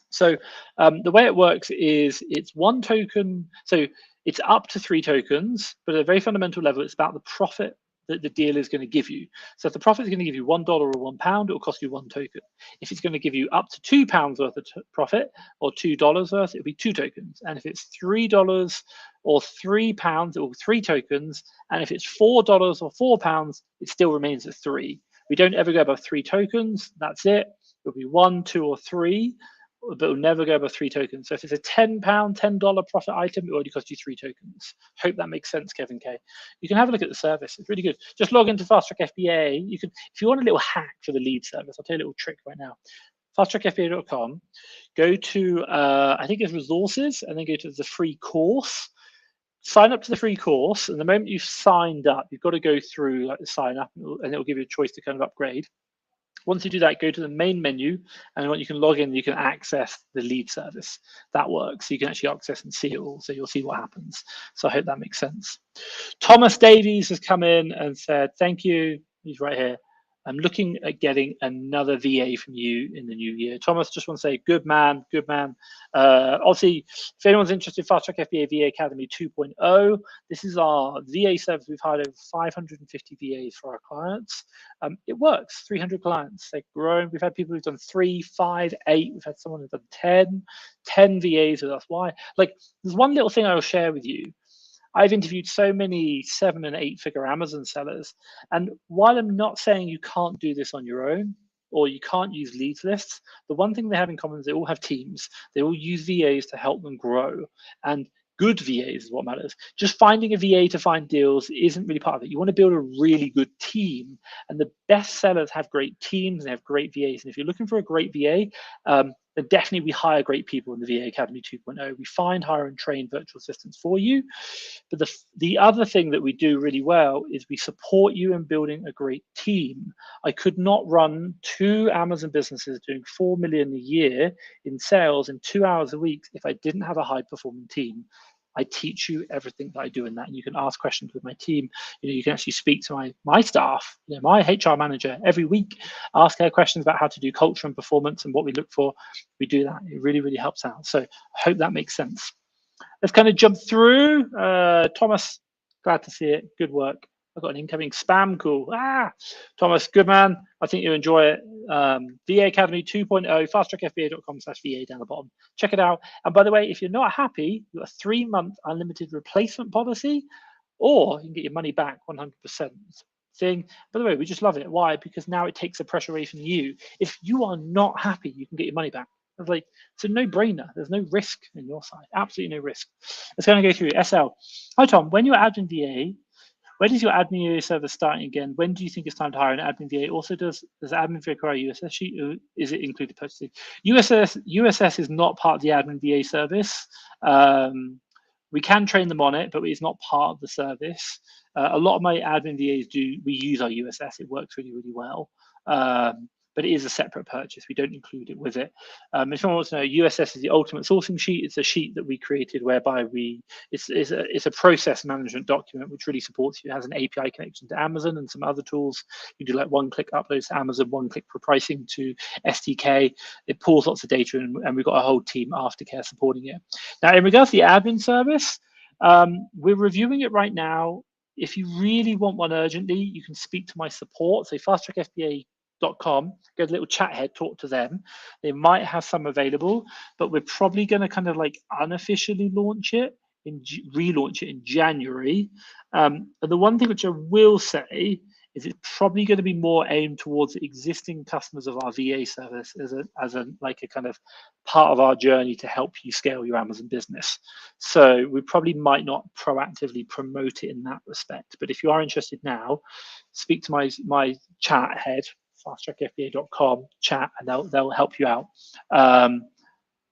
So the way it works is it's 1 token. So it's up to 3 tokens, but at a very fundamental level, it's about the profit that the deal is going to give you. So if the profit is going to give you $1 or £1, it will cost you 1 token. If it's going to give you up to £2 worth of profit or $2 worth, it'll be 2 tokens. And if it's $3 or £3, it will be 3 tokens. And if it's $4 or £4, it still remains at 3. We don't ever go above 3 tokens. That's it. It'll be 1, 2, or 3, but it'll never go above 3 tokens. So if it's a £10, $10 profit item, it already cost you 3 tokens. Hope that makes sense, Kevin K. You can have a look at the service. It's really good. Just log into Fast Track FBA. You can, if you want a little hack for the lead service, I'll tell you a little trick right now. FastTrackFBA.com. Go to I think it's resources, and then go to the free course. Sign up to the free course, and the moment you've signed up, you've got to go through like the sign up, and it will give you a choice to kind of upgrade. Once you do that, go to the main menu, and when you can log in, you can access the lead service. That works. So you can actually access and see it all, so you'll see what happens. So I hope that makes sense. Thomas Davies has come in and said, thank you. He's right here. I'm looking at getting another VA from you in the new year. Thomas, just want to say, good man, good man. Obviously, if anyone's interested, Fast Track FBA VA Academy 2.0. This is our VA service. We've hired over 550 VAs for our clients. It works, 300 clients. They're growing. We've had people who've done 3, 5, 8. We've had someone who's done 10 VAs with us. Why? Like, there's one little thing I will share with you. I've interviewed so many 7- and 8-figure Amazon sellers. And while I'm not saying you can't do this on your own or you can't use leads lists, the one thing they have in common is they all have teams. They all use VAs to help them grow. And good VAs is what matters. Just finding a VA to find deals isn't really part of it. You want to build a really good team. And the best sellers have great teams and they have great VAs. And if you're looking for a great VA, then definitely we hire great people in the VA Academy 2.0. We find, hire, and train virtual assistants for you. But the other thing that we do really well is we support you in building a great team. I could not run 2 Amazon businesses doing $4 million a year in sales in 2 hours a week if I didn't have a high-performing team. I teach you everything that I do in that, and you can ask questions with my team. You can actually speak to my staff, my HR manager every week, ask her questions about how to do culture and performance and what we look for. We do that. It really, really helps out. So I hope that makes sense. Let's kind of jump through. Thomas, glad to see it. Good work. I've got an incoming spam call. Thomas, good man. I think you enjoy it. VA Academy 2.0, fasttrackfba.com/VA down the bottom. Check it out. And by the way, if you're not happy, you've got a 3-month unlimited replacement policy, or you can get your money back 100%. Thing. By the way, we just love it. Why? Because now it takes the pressure away from you. If you are not happy, you can get your money back. It's a no-brainer. There's no risk in your side. Absolutely no risk. Let's go and go through SL. Hi, Tom. When you're admin VA, when is your admin VA service starting again? When do you think it's time to hire an admin VA? Also, does admin VA require a USS sheet? Or is it included purchasing? USS is not part of the admin VA service. We can train them on it, but it's not part of the service. A lot of my admin VAs we use our USS. It works really, really well. But it is a separate purchase. We don't include it with it. If someone wants to know, USS is the ultimate sourcing sheet. It's a sheet that we created whereby it's a process management document which really supports you. It has an API connection to Amazon and some other tools. You do like one-click uploads to Amazon, one-click for pricing to SDK. It pulls lots of data, and we've got a whole team aftercare supporting it. Now, in regards to the admin service, we're reviewing it right now. If you really want one urgently, you can speak to my support. So fasttrackfba.com, go to the little chat head, talk to them. They might have some available, but we're probably going to kind of like unofficially relaunch it in January. And the one thing which I will say is it's probably going to be more aimed towards existing customers of our VA service as a kind of part of our journey to help you scale your Amazon business. So we probably might not proactively promote it in that respect. But if you are interested now, speak to my chat head, fasttrackfba.com chat, and they'll help you out.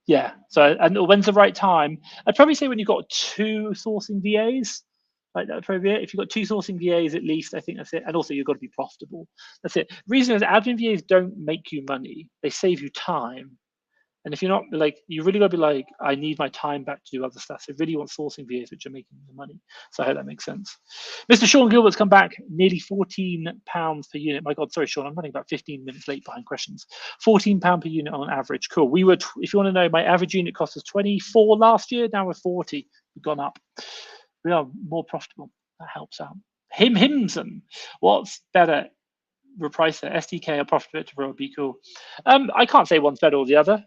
Yeah. So, and when's the right time? I'd probably say when you've got 2 sourcing VAs, like that probably it. If you've got 2 sourcing VAs at least, I think that's it. And also you've got to be profitable. That's it. The reason is admin VAs don't make you money. They save you time. And if you're not you really got to be like, I need my time back to do other stuff. So really want sourcing VAs which are making the money. So I hope that makes sense. Mr. Sean Gilbert's come back, nearly £14 per unit. My God, sorry, Sean, I'm running about 15 minutes late behind questions. £14 per unit on average. Cool. If you want to know, my average unit cost was 24 last year. Now we're 40. We've gone up. We are more profitable. That helps out. Himsum. What's better, Repricer, SDK or Profit Vector or be cool? I can't say one's better or the other.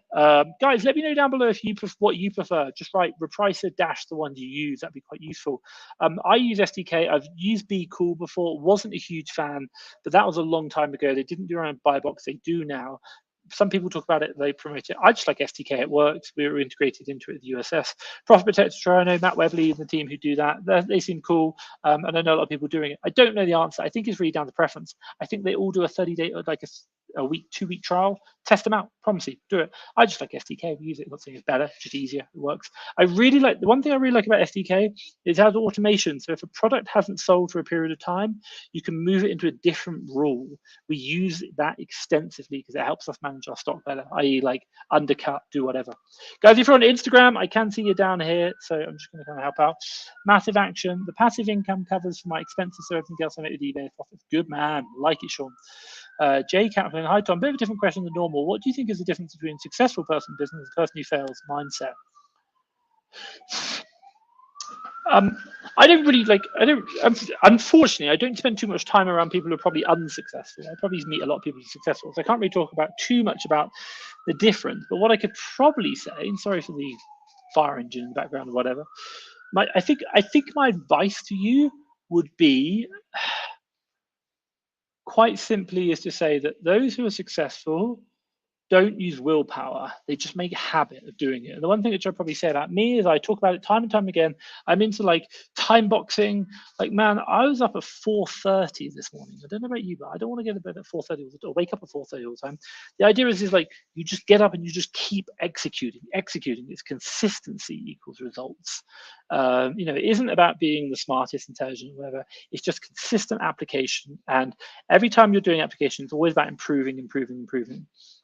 Guys, let me know down below if you what you prefer. Just write Repricer dash the one you use. That'd be quite useful. I use SDK. I've used Be Cool before. Wasn't a huge fan, but that was a long time ago. They didn't do around buy box. They do now. Some people talk about it, they promote it. I just like SDK, it works. We were integrated into it with the USS. Profit Protector, I know Matt Webley and the team who do that. They seem cool, and I know a lot of people doing it. I don't know the answer. I think it's really down to preference. I think they all do a 30-day, like a week, 2-week trial. Test them out, promise you, do it. I just like SDK, we use it. I'm not saying it's better, just easier, it works. I really like, the one thing I really like about SDK is it has automation. So if a product hasn't sold for a period of time, you can move it into a different rule. We use that extensively because it helps us manage our stock better, i.e. like undercut, do whatever. Guys, if you're on Instagram, I can see you down here, so I'm just going to kind of help out. Massive action. The passive income covers for my expenses, so everything else I make with eBay profits. Good man, like it, Sean. Jay Kaplan, hi Tom, bit of a different question than normal. What do you think is the difference between a successful person in business and a person who fails mindset? I don't really like, unfortunately, I don't spend too much time around people who are probably unsuccessful. I probably meet a lot of people who are successful, so I can't really talk about too much about the difference. But what I could probably say, and sorry for the fire engine in the background or whatever, I think my advice to you would be, quite simply, is to say that those who are successful don't use willpower. They just make a habit of doing it. And the one thing that I'd probably say about me is I talk about it time and time again. I'm into like time boxing. Like, man, I was up at 4:30 this morning. I don't know about you, but I don't want to get to bed at 4:30 or wake up at 4:30 all the time. The idea is like you just get up and you just keep executing. It's consistency equals results. It isn't about being the smartest, intelligent, whatever. It's just consistent application. And every time you're doing application, it's always about improving.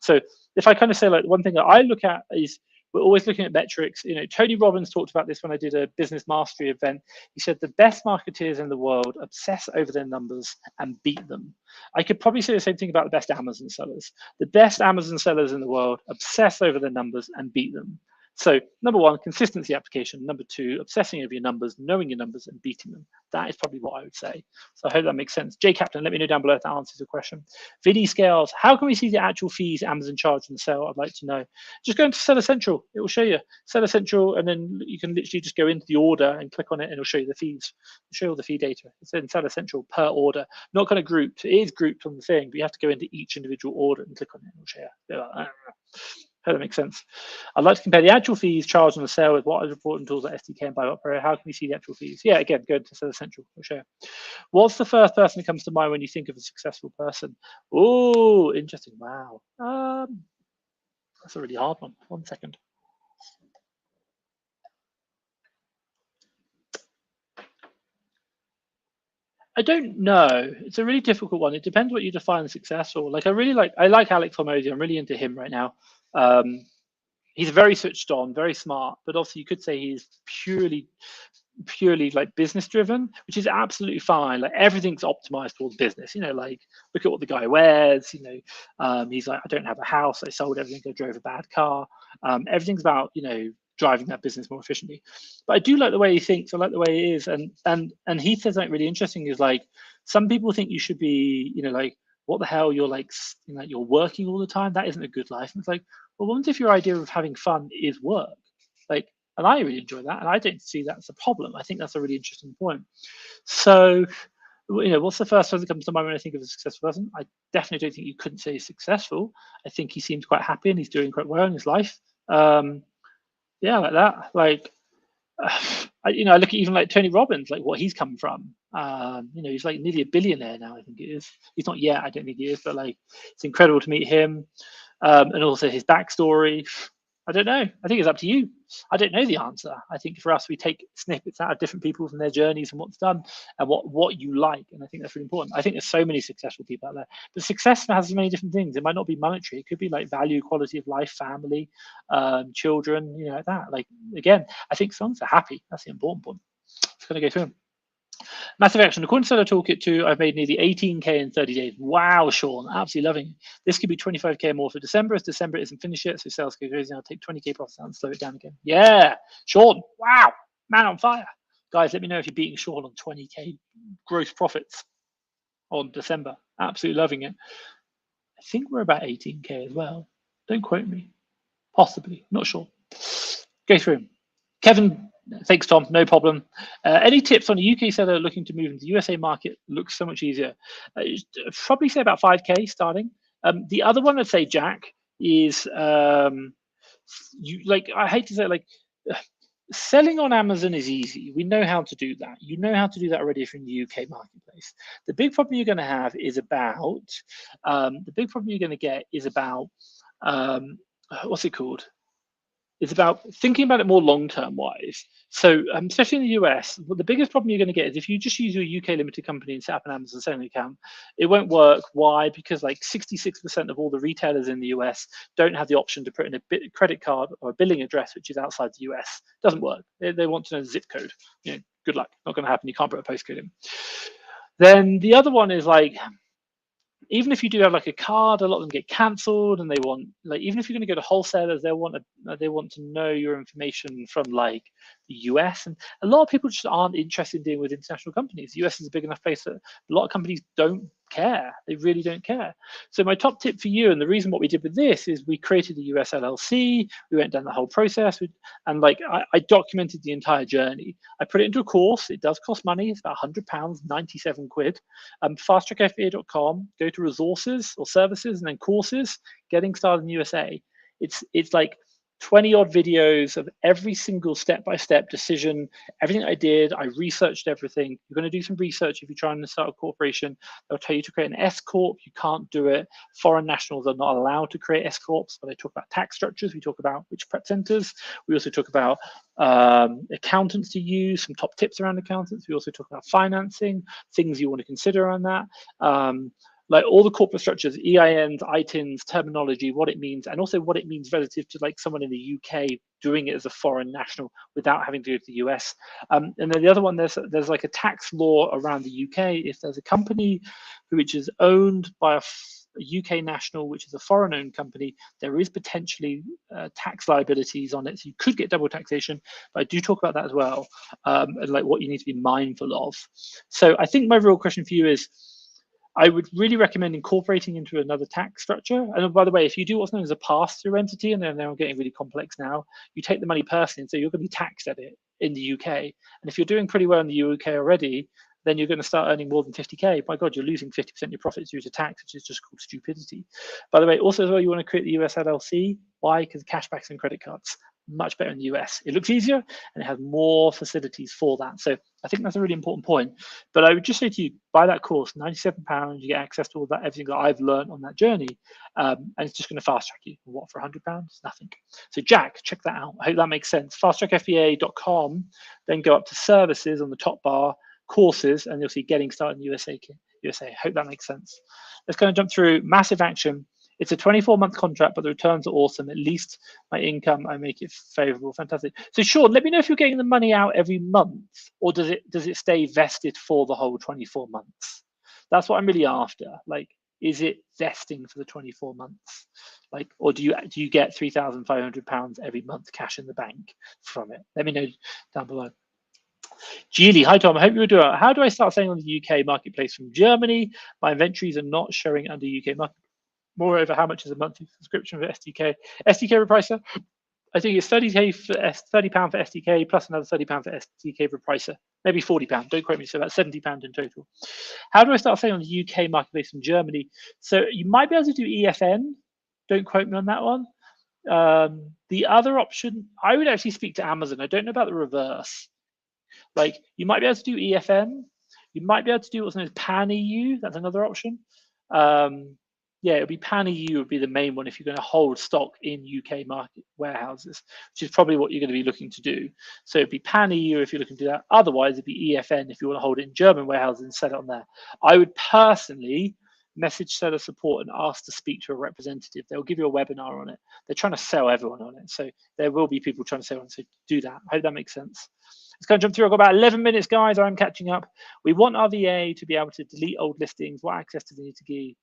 So if I kind of say, like, one thing that I look at is we're always looking at metrics. Tony Robbins talked about this when I did a business mastery event. He said the best marketeers in the world obsess over their numbers and beat them. I could probably say the same thing about the best Amazon sellers. The best Amazon sellers in the world obsess over their numbers and beat them. So number one, consistency application. Number two, obsessing over your numbers, knowing your numbers and beating them. That is probably what I would say. So I hope that makes sense. Jay Kaplan, let me know down below if that answers the question. Vinny Scales, how can we see the actual fees Amazon charge in the sale? I'd like to know. Just go into Seller Central. It will show you Seller Central, and then you can literally just go into the order and click on it, and it'll show you the fees. It'll show you all the fee data. It's in Seller Central per order, not kind of grouped. It is grouped on the thing, but you have to go into each individual order and click on it, and it'll show you. Hope that makes sense. I'd like to compare the actual fees charged on the sale with what is reporting tools like SDK and Buy Pro. How can we see the actual fees? Yeah, again, go to Seller Central. I'll show you. What's the first person that comes to mind when you think of a successful person? Oh, interesting. Wow. That's a really hard one. 1 second. I don't know. It's a really difficult one. It depends what you define as successful. Like, I like Alex Hormozy. I'm really into him right now. He's very switched on, very smart, but also you could say he's purely like business driven, which is absolutely fine. Like, everything's optimized towards business. Like, look at what the guy wears. He's like, I don't have a house. I sold everything. I drove a bad car. Everything's about driving that business more efficiently. But I do like the way he thinks. I like the way he is. And he says something really interesting is, like, some people think you should be, like, what the hell, you're like, you're working all the time. That isn't a good life. And it's like, well, what if your idea of having fun is work? Like, and I really enjoy that. And I don't see that as a problem. I think that's a really interesting point. So, what's the first one that comes to mind when I think of a successful person? I definitely don't think you couldn't say he's successful. I think he seems quite happy and he's doing quite well in his life. Yeah, like that. Like, I look at even like Tony Robbins, like what he's come from. He's like nearly a billionaire now, I think it is. He's not yet, I don't think he is, but like, it's incredible to meet him. And also his backstory. I don't know. I think it's up to you. I don't know the answer. I think for us, we take snippets out of different people from their journeys and what's done and what you like. And I think that's really important. I think there's so many successful people out there. But success has many different things. It might not be monetary. It could be like value, quality of life, family, children, like that. Like, again, I think songs are happy. That's the important point. Just going to go through them. Massive action. According to Seller Toolkit 2, I've made nearly 18K in 30 days. Wow, Sean, absolutely loving it. This could be 25K more for December, as December isn't finished yet, so sales go crazy. I'll take 20K profits out and slow it down again. Yeah, Sean, wow, man on fire. Guys, let me know if you're beating Sean on 20K gross profits on December. Absolutely loving it. I think we're about 18K as well. Don't quote me. Possibly, not sure. Go through. Kevin, thanks, Tom. No problem. Any tips on a UK seller looking to move into the USA market? Looks so much easier. Probably say about 5K starting. The other one I'd say, Jack, is you like. I hate to say like. Selling on Amazon is easy. We know how to do that. You know how to do that already if you're in the UK marketplace. The big problem you're going to have is about the big problem you're going to get is about what's it called? It's about thinking about it more long-term wise. So, especially in the US, well, the biggest problem you're going to get is if you just use your UK limited company and set up an Amazon selling account, it won't work. Why? Because like 66% of all the retailers in the US don't have the option to put in a credit card or a billing address which is outside the US. Doesn't work. They want to know the zip code. Good luck. Not going to happen. You can't put a postcode in. Then the other one is like, even if you do have like a card, a lot of them get cancelled, and they want like even if you're going to go to wholesalers, they want to know your information from like the US, and a lot of people just aren't interested in dealing with international companies. The US is a big enough place that a lot of companies don't care. They really don't care. So my top tip for you, and the reason what we did with this is we created a US LLC. We went down the whole process, and like I documented the entire journey. I put it into a course. It does cost money. It's about £100, 97 quid. Fasttrackfba.com. Go to resources or services, and then courses. Getting started in USA. It's like 20 odd videos of every single step-by-step decision, everything I did. I researched everything. You're going to do some research if you're trying to start a corporation. They'll tell you to create an S Corp. You can't do it. Foreign nationals are not allowed to create S Corps, but they talk about tax structures. We talk about which prep centers. We also talk about accountants to use, some top tips around accountants. We also talk about financing, things you want to consider on that. Like all the corporate structures, EINs, ITINs, terminology, what it means, and also what it means relative to like someone in the UK doing it as a foreign national without having to go to the US. And then the other one, there's like a tax law around the UK. If there's a company which is owned by a UK national, which is a foreign-owned company, there is potentially tax liabilities on it. So you could get double taxation, but I do talk about that as well, and like what you need to be mindful of. So I think my real question for you is, I would really recommend incorporating into another tax structure. And by the way, if you do what's known as a pass-through entity, and they're getting really complex now, you take the money personally, so you're going to be taxed at it in the UK. And if you're doing pretty well in the UK already, then you're going to start earning more than 50K. My God, you're losing 50% of your profits due to tax, which is just called stupidity. By the way, also as well, you want to create the US LLC. Why? Because cashbacks and credit cards, much better in the US. It looks easier and it has more facilities for that. So I think that's a really important point. But I would just say to you, buy that course, £97, you get access to all that, everything that I've learned on that journey. And it's just going to fast track you. What, for £100? Nothing. So Jack, check that out. I hope that makes sense. Fasttrackfba.com, then go up to services on the top bar, courses, and you'll see getting started in USA. Hope that makes sense. Let's kind of jump through massive action. It's a 24-month contract, but the returns are awesome. At least my income, I make it favorable. Fantastic. So Sean, let me know if you're getting the money out every month, or does it stay vested for the whole 24 months? That's what I'm really after. Like, is it vesting for the 24 months? Like, or do you get £3,500 every month cash in the bank from it? Let me know down below. Julie, hi Tom, I hope you're doing well. How do I start selling on the UK marketplace from Germany? My inventories are not showing under UK market. Moreover, how much is a monthly subscription for SDK? SDK repricer, I think it's £30 for SDK plus another £30 for SDK repricer, maybe £40. Don't quote me. So that's £70 in total. How do I start selling on the UK marketplace from Germany? So you might be able to do EFN. Don't quote me on that one. The other option, I would actually speak to Amazon. I don't know about the reverse. Like you might be able to do EFN. You might be able to do what's known as Pan EU. That's another option. Yeah, it'll be Pan EU would be the main one if you're going to hold stock in UK market warehouses, which is probably what you're going to be looking to do. So it'd be Pan EU if you're looking to do that. Otherwise, it'd be EFN if you want to hold it in German warehouses and sell it on there. I would personally message seller support and ask to speak to a representative. They'll give you a webinar on it. They're trying to sell everyone on it. So there will be people trying to sell on it. So do that. I hope that makes sense. Let's go and jump through. I've got about 11 minutes, guys. I'm catching up. We want our VA to be able to delete old listings. What access do they need to give?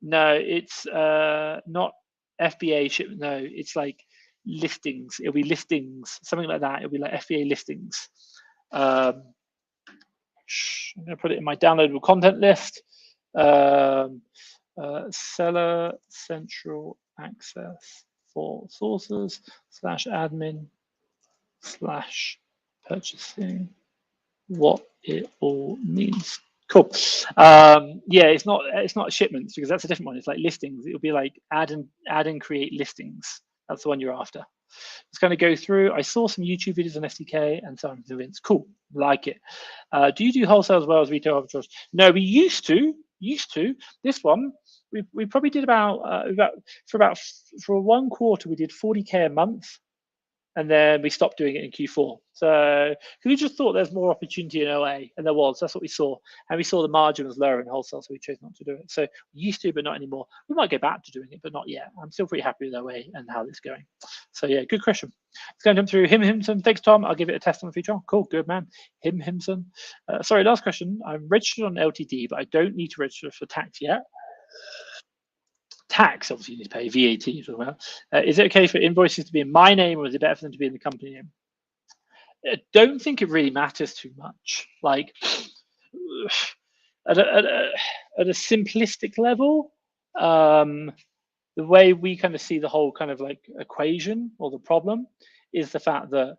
No, it's not FBA ship. No, it's like listings. It'll be listings, something like that. It'll be like FBA listings. I'm going to put it in my downloadable content list. Seller central access for sources /admin /purchasing, what it all means. Cool. Yeah, it's not shipments, because that's a different one. It's like listings. It'll be like add and create listings. That's the one you're after. It's going to go through. I saw some YouTube videos on SDK and so I'm convinced. Cool, like it. Do you do wholesale as well as retail arbitrage? No, we used to. This one, we probably did about for 1 quarter we did 40K a month, and then we stopped doing it in Q4. So we just thought there's more opportunity in OA, and there was. That's what we saw, and we saw the margin was lower in wholesale, so we chose not to do it. So we used to, but not anymore. We might go back to doing it, but not yet. I'm still pretty happy with OA and how it's going. So yeah, good question. Let's go and jump through Himson. Thanks, Tom. I'll give it a test on the feature. Cool, good man. Himson. Sorry, last question. I'm registered on LTD, but I don't need to register for tax yet. Tax, obviously, you need to pay VAT as well. Is it okay for invoices to be in my name, or is it better for them to be in the company name? I don't think it really matters too much. Like, at a simplistic level, the way we kind of see the whole kind of like equation or the problem is the fact that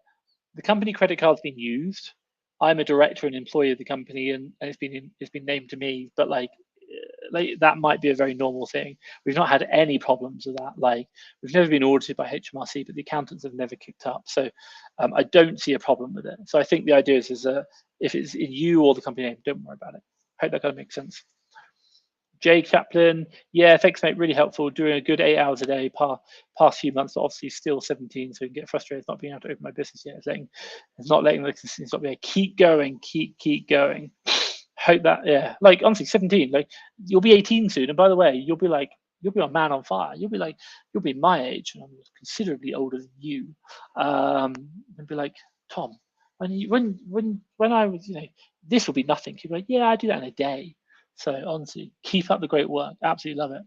the company credit card's been used. I'm a director and employee of the company, and it's been named to me, but like that might be a very normal thing. We've not had any problems with that. Like, we've never been audited by HMRC, but the accountants have never kicked up. So I don't see a problem with it. So I think the idea is if it's in you or the company name, don't worry about it. I hope that kind of makes sense. Jay Kaplan, yeah, thanks, mate. Really helpful. Doing a good 8 hours a day past few months, but obviously still 17, so you can get frustrated not being able to open my business yet. It's not letting the consistency stop me. Keep going, keep going. Hope that, yeah, like honestly, 17, like you'll be 18 soon, and by the way, you'll be a man on fire. You'll be my age, and I'm considerably older than you. And be like, Tom, when I was, this will be nothing. You'll be like, yeah, I do that in a day. So honestly, keep up the great work. Absolutely love it.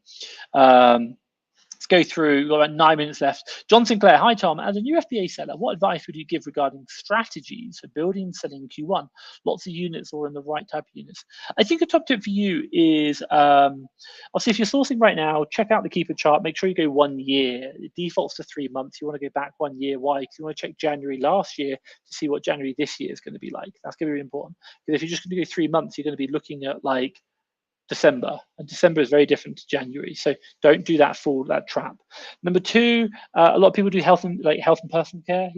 Let's go through. We've got about 9 minutes left. John Sinclair, hi Tom. As a new FBA seller, what advice would you give regarding strategies for building and selling Q1? Lots of units or in the right type of units? I think a top tip for you is, obviously, if you're sourcing right now, check out the keeper chart. Make sure you go 1 year. It defaults to 3 months. You want to go back 1 year. Why? Because you want to check January last year to see what January this year is going to be like. That's going to be really important. Because if you're just going to go 3 months, you're going to be looking at like December, and December is very different to January, so don't do that trap. Number 2, a lot of people do health and personal care.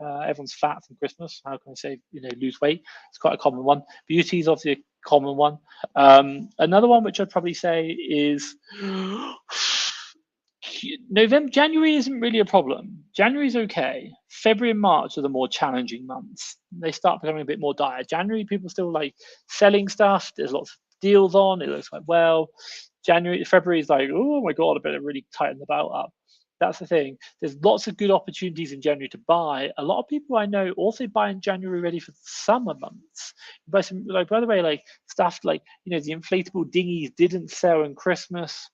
Everyone's fat from Christmas. How can I say lose weight? It's quite a common one. Beauty is obviously a common one. Another one which I'd probably say is January isn't really a problem. January's okay. February and March are the more challenging months. They start becoming a bit more dire. January, people still like selling stuff. There's lots of deals on. It looks like, well, February is like, oh my God, I better really tighten the belt up. That's the thing. There's lots of good opportunities in January to buy. A lot of people I know also buy in January ready for the summer months. Buy some, by the way, like stuff like, the inflatable dinghies didn't sell in Christmas,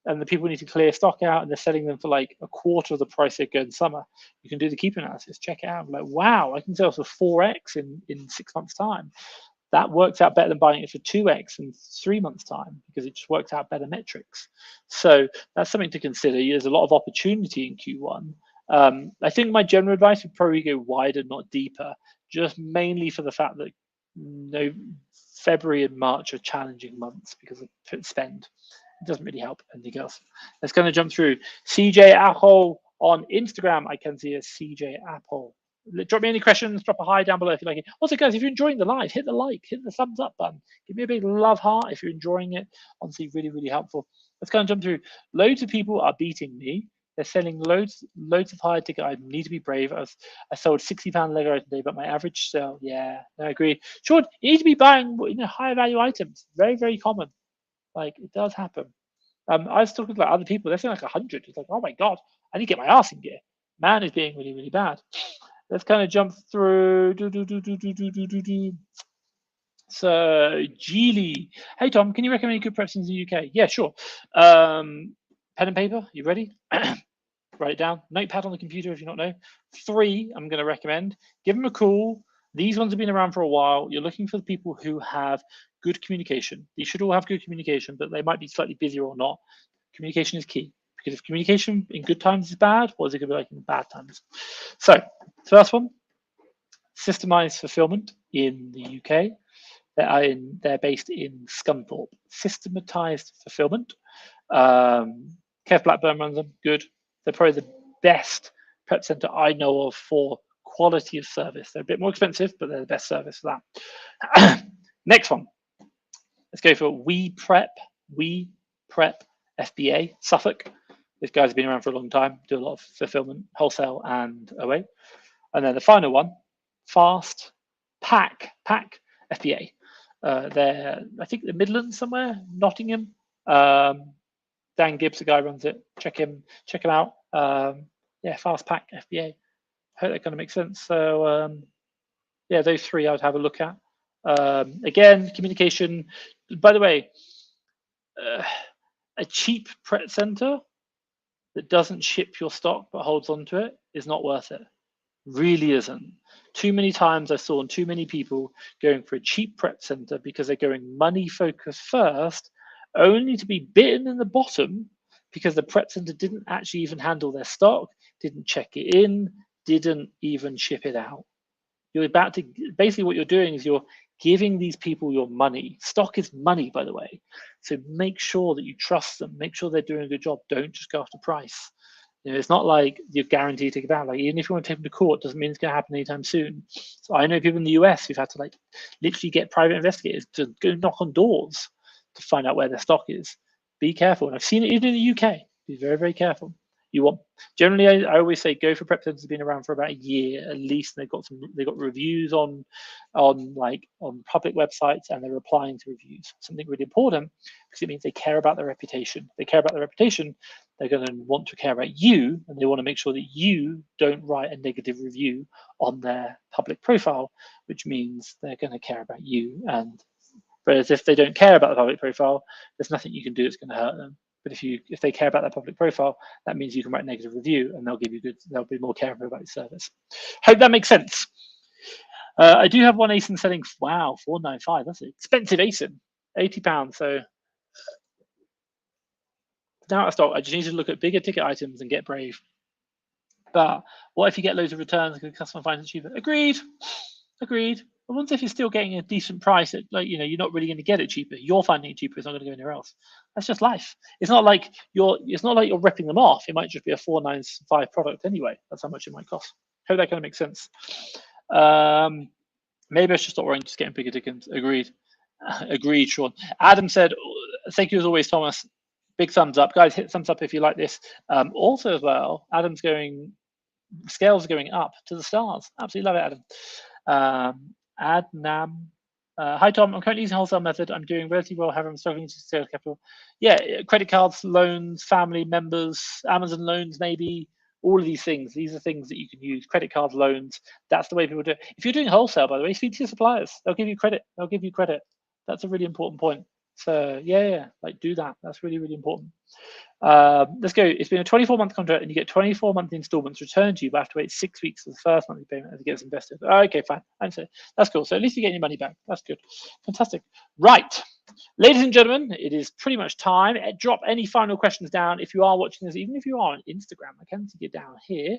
and the people need to clear stock out, and they're selling them for like a quarter of the price they go in summer. You can do the keep analysis, check it out. Like, wow, I can sell for 4x in 6 months' time. That works out better than buying it for 2x in 3 months' time, because it just works out better metrics. So that's something to consider. There's a lot of opportunity in Q1. I think my general advice would probably go wider, not deeper, just mainly for the fact that February and March are challenging months because of spend. It doesn't really help anything else. Let's kind of jump through. CJ Apple on Instagram. I can see a CJ Apple. Drop me any questions, drop a hi down below if you like it. Also, guys, if you're enjoying the live, hit the like, hit the thumbs up button. Give me a big love heart if you're enjoying it. Honestly, really, really helpful. Let's kind of jump through. Loads of people are beating me. They're selling loads of higher ticket items. Need to be brave. I sold £60 Lego today, but my average sale, yeah, no, I agree. Sure, you need to be buying higher value items. Very, very common. Like, it does happen. I was talking to like other people. They're saying like 100. It's like, oh my God, I need to get my ass in gear. Man is being really, really bad. Let's kind of jump through. So, Geely. Hey, Tom, can you recommend any good preps in the UK? Yeah, sure. Pen and paper, you ready? Write it down. Notepad on the computer if you don't know. 3, I'm going to recommend. Give them a call. These ones have been around for a while. You're looking for the people who have good communication. These should all have good communication, but they might be slightly busier or not. Communication is key, because if communication in good times is bad, what is it going to be like in bad times? So, first one, systemized fulfillment in the UK. They're based in Scunthorpe. Systematized fulfillment. Kev Blackburn runs them. Good. They're probably the best prep center I know of for quality of service. They're a bit more expensive, but they're the best service for that. Next one. Let's go for We Prep FBA, Suffolk. This guy's been around for a long time, do a lot of fulfillment, wholesale and OA. And then the final one, Fast Pack FBA. They're, I think, the Midlands somewhere, Nottingham. Dan Gibbs, the guy runs it. Check him out. Yeah, Fast Pack FBA. Hope that kind of makes sense. So yeah, those three I would have a look at. Again, communication. By the way, a cheap prep center that doesn't ship your stock but holds onto it is not worth it. Really isn't. Too many times I saw too many people going for a cheap prep center because they're going money focused first, only to be bitten in the bottom because the prep center didn't actually even handle their stock, didn't check it in, didn't even ship it out. You're about to, basically what you're doing is you're giving these people your money. Stock is money, by the way. So make sure that you trust them. Make sure they're doing a good job. Don't just go after price. You know, it's not like you're guaranteed to take it back. Like, even if you want to take them to court, doesn't mean it's going to happen anytime soon. So I know people in the US who've had to like literally get private investigators to go knock on doors to find out where their stock is. Be careful. And I've seen it even in the UK. Be very, very careful. You want, generally, I always say go for prep centers that have been around for about a year at least. And they've got reviews on public websites, and they're replying to reviews. Something really important, because it means they care about their reputation. They care about their reputation. They're going to want to care about you, and they want to make sure that you don't write a negative review on their public profile, which means they're going to care about you. And whereas if they don't care about the public profile, there's nothing you can do that's going to hurt them. But if they care about their public profile, that means you can write a negative review, and they'll be more careful about your service. Hope that makes sense. I do have one ASIN selling. Wow, 495. That's an expensive ASIN, £80. So now out of stock. I just need to look at bigger ticket items and get brave. But what if you get loads of returns because the customer finds it cheaper? Agreed. I wonder if you're still getting a decent price at, like, you know, you're not really going to get it cheaper. You're finding it cheaper. It's not going to go anywhere else. That's just life. It's not like you're ripping them off. It might just be a 495 product anyway. That's how much it might cost. Hope that kind of makes sense. Maybe I should stop worrying, just getting bigger tickets. Agreed. Agreed, Sean. Adam said, thank you as always, Thomas. Big thumbs up. Guys, hit thumbs up if you like this. Also as well, Adam's going, scales are going up to the stars. Absolutely love it, Adam. Adnam. Hi, Tom. I'm currently using wholesale method. I'm doing relatively well. However, I'm struggling to sales capital. Yeah, credit cards, loans, family members, Amazon loans, maybe. All of these things. These are things that you can use. Credit cards, loans. That's the way people do it. If you're doing wholesale, by the way, speak to your suppliers. They'll give you credit. That's a really important point. So yeah, like do that. That's really, really important. Let's go. It's been a 24-month contract, and you get 24-month installments returned to you, but have to wait 6 weeks for the first monthly payment as it gets invested. Okay, fine. That's cool. So at least you're getting your money back. That's good. Fantastic. Right. Ladies and gentlemen, it is pretty much time. Drop any final questions down. If you are watching this, even if you are on Instagram, I can see you down here.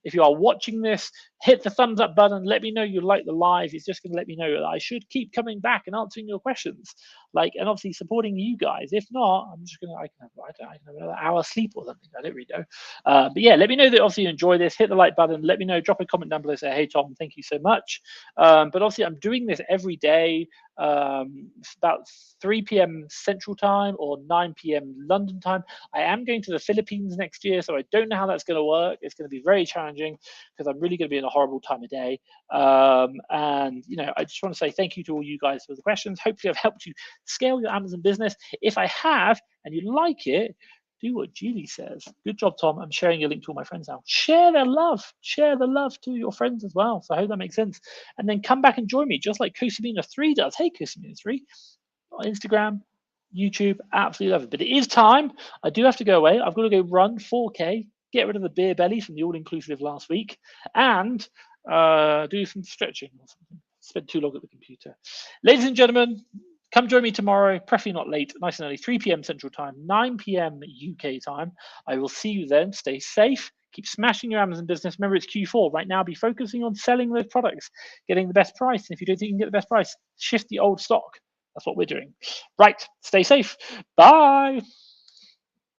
If you are watching this, hit the thumbs up button. Let me know you like the live. It's just going to let me know that I should keep coming back and answering your questions, and obviously supporting you guys. If not, I'm just going to, I can have another hour sleep or something. I don't really know. But yeah, let me know that obviously you enjoy this. Hit the like button. Let me know. Drop a comment down below. Say, hey, Tom, thank you so much. But obviously I'm doing this every day. About 3 p.m. Central Time or 9 p.m. London time. I am going to the Philippines next year, so I don't know how that's going to work. It's going to be very challenging because I'm really going to be in a horrible time of day. And I just want to say thank you to all you guys for the questions. Hopefully I've helped you scale your Amazon business. If I have and you like it, do what Julie says. Good job, Tom. I'm sharing your link to all my friends now. Share the love to your friends as well. So I hope that makes sense. And then come back and join me, just like Kosamina3 does. Hey, Kosamina3 on Instagram, YouTube. Absolutely love it. But it is time. I do have to go away. I've got to go run 4K, get rid of the beer belly from the all-inclusive last week. And do some stretching or something. Spend too long at the computer. Ladies and gentlemen, come join me tomorrow, preferably not late, nice and early, 3 p.m. Central Time, 9 p.m. UK time. I will see you then. Stay safe. Keep smashing your Amazon business. Remember, it's Q4. Right now, be focusing on selling those products, getting the best price. And if you don't think you can get the best price, shift the old stock. That's what we're doing. Right. Stay safe. Bye.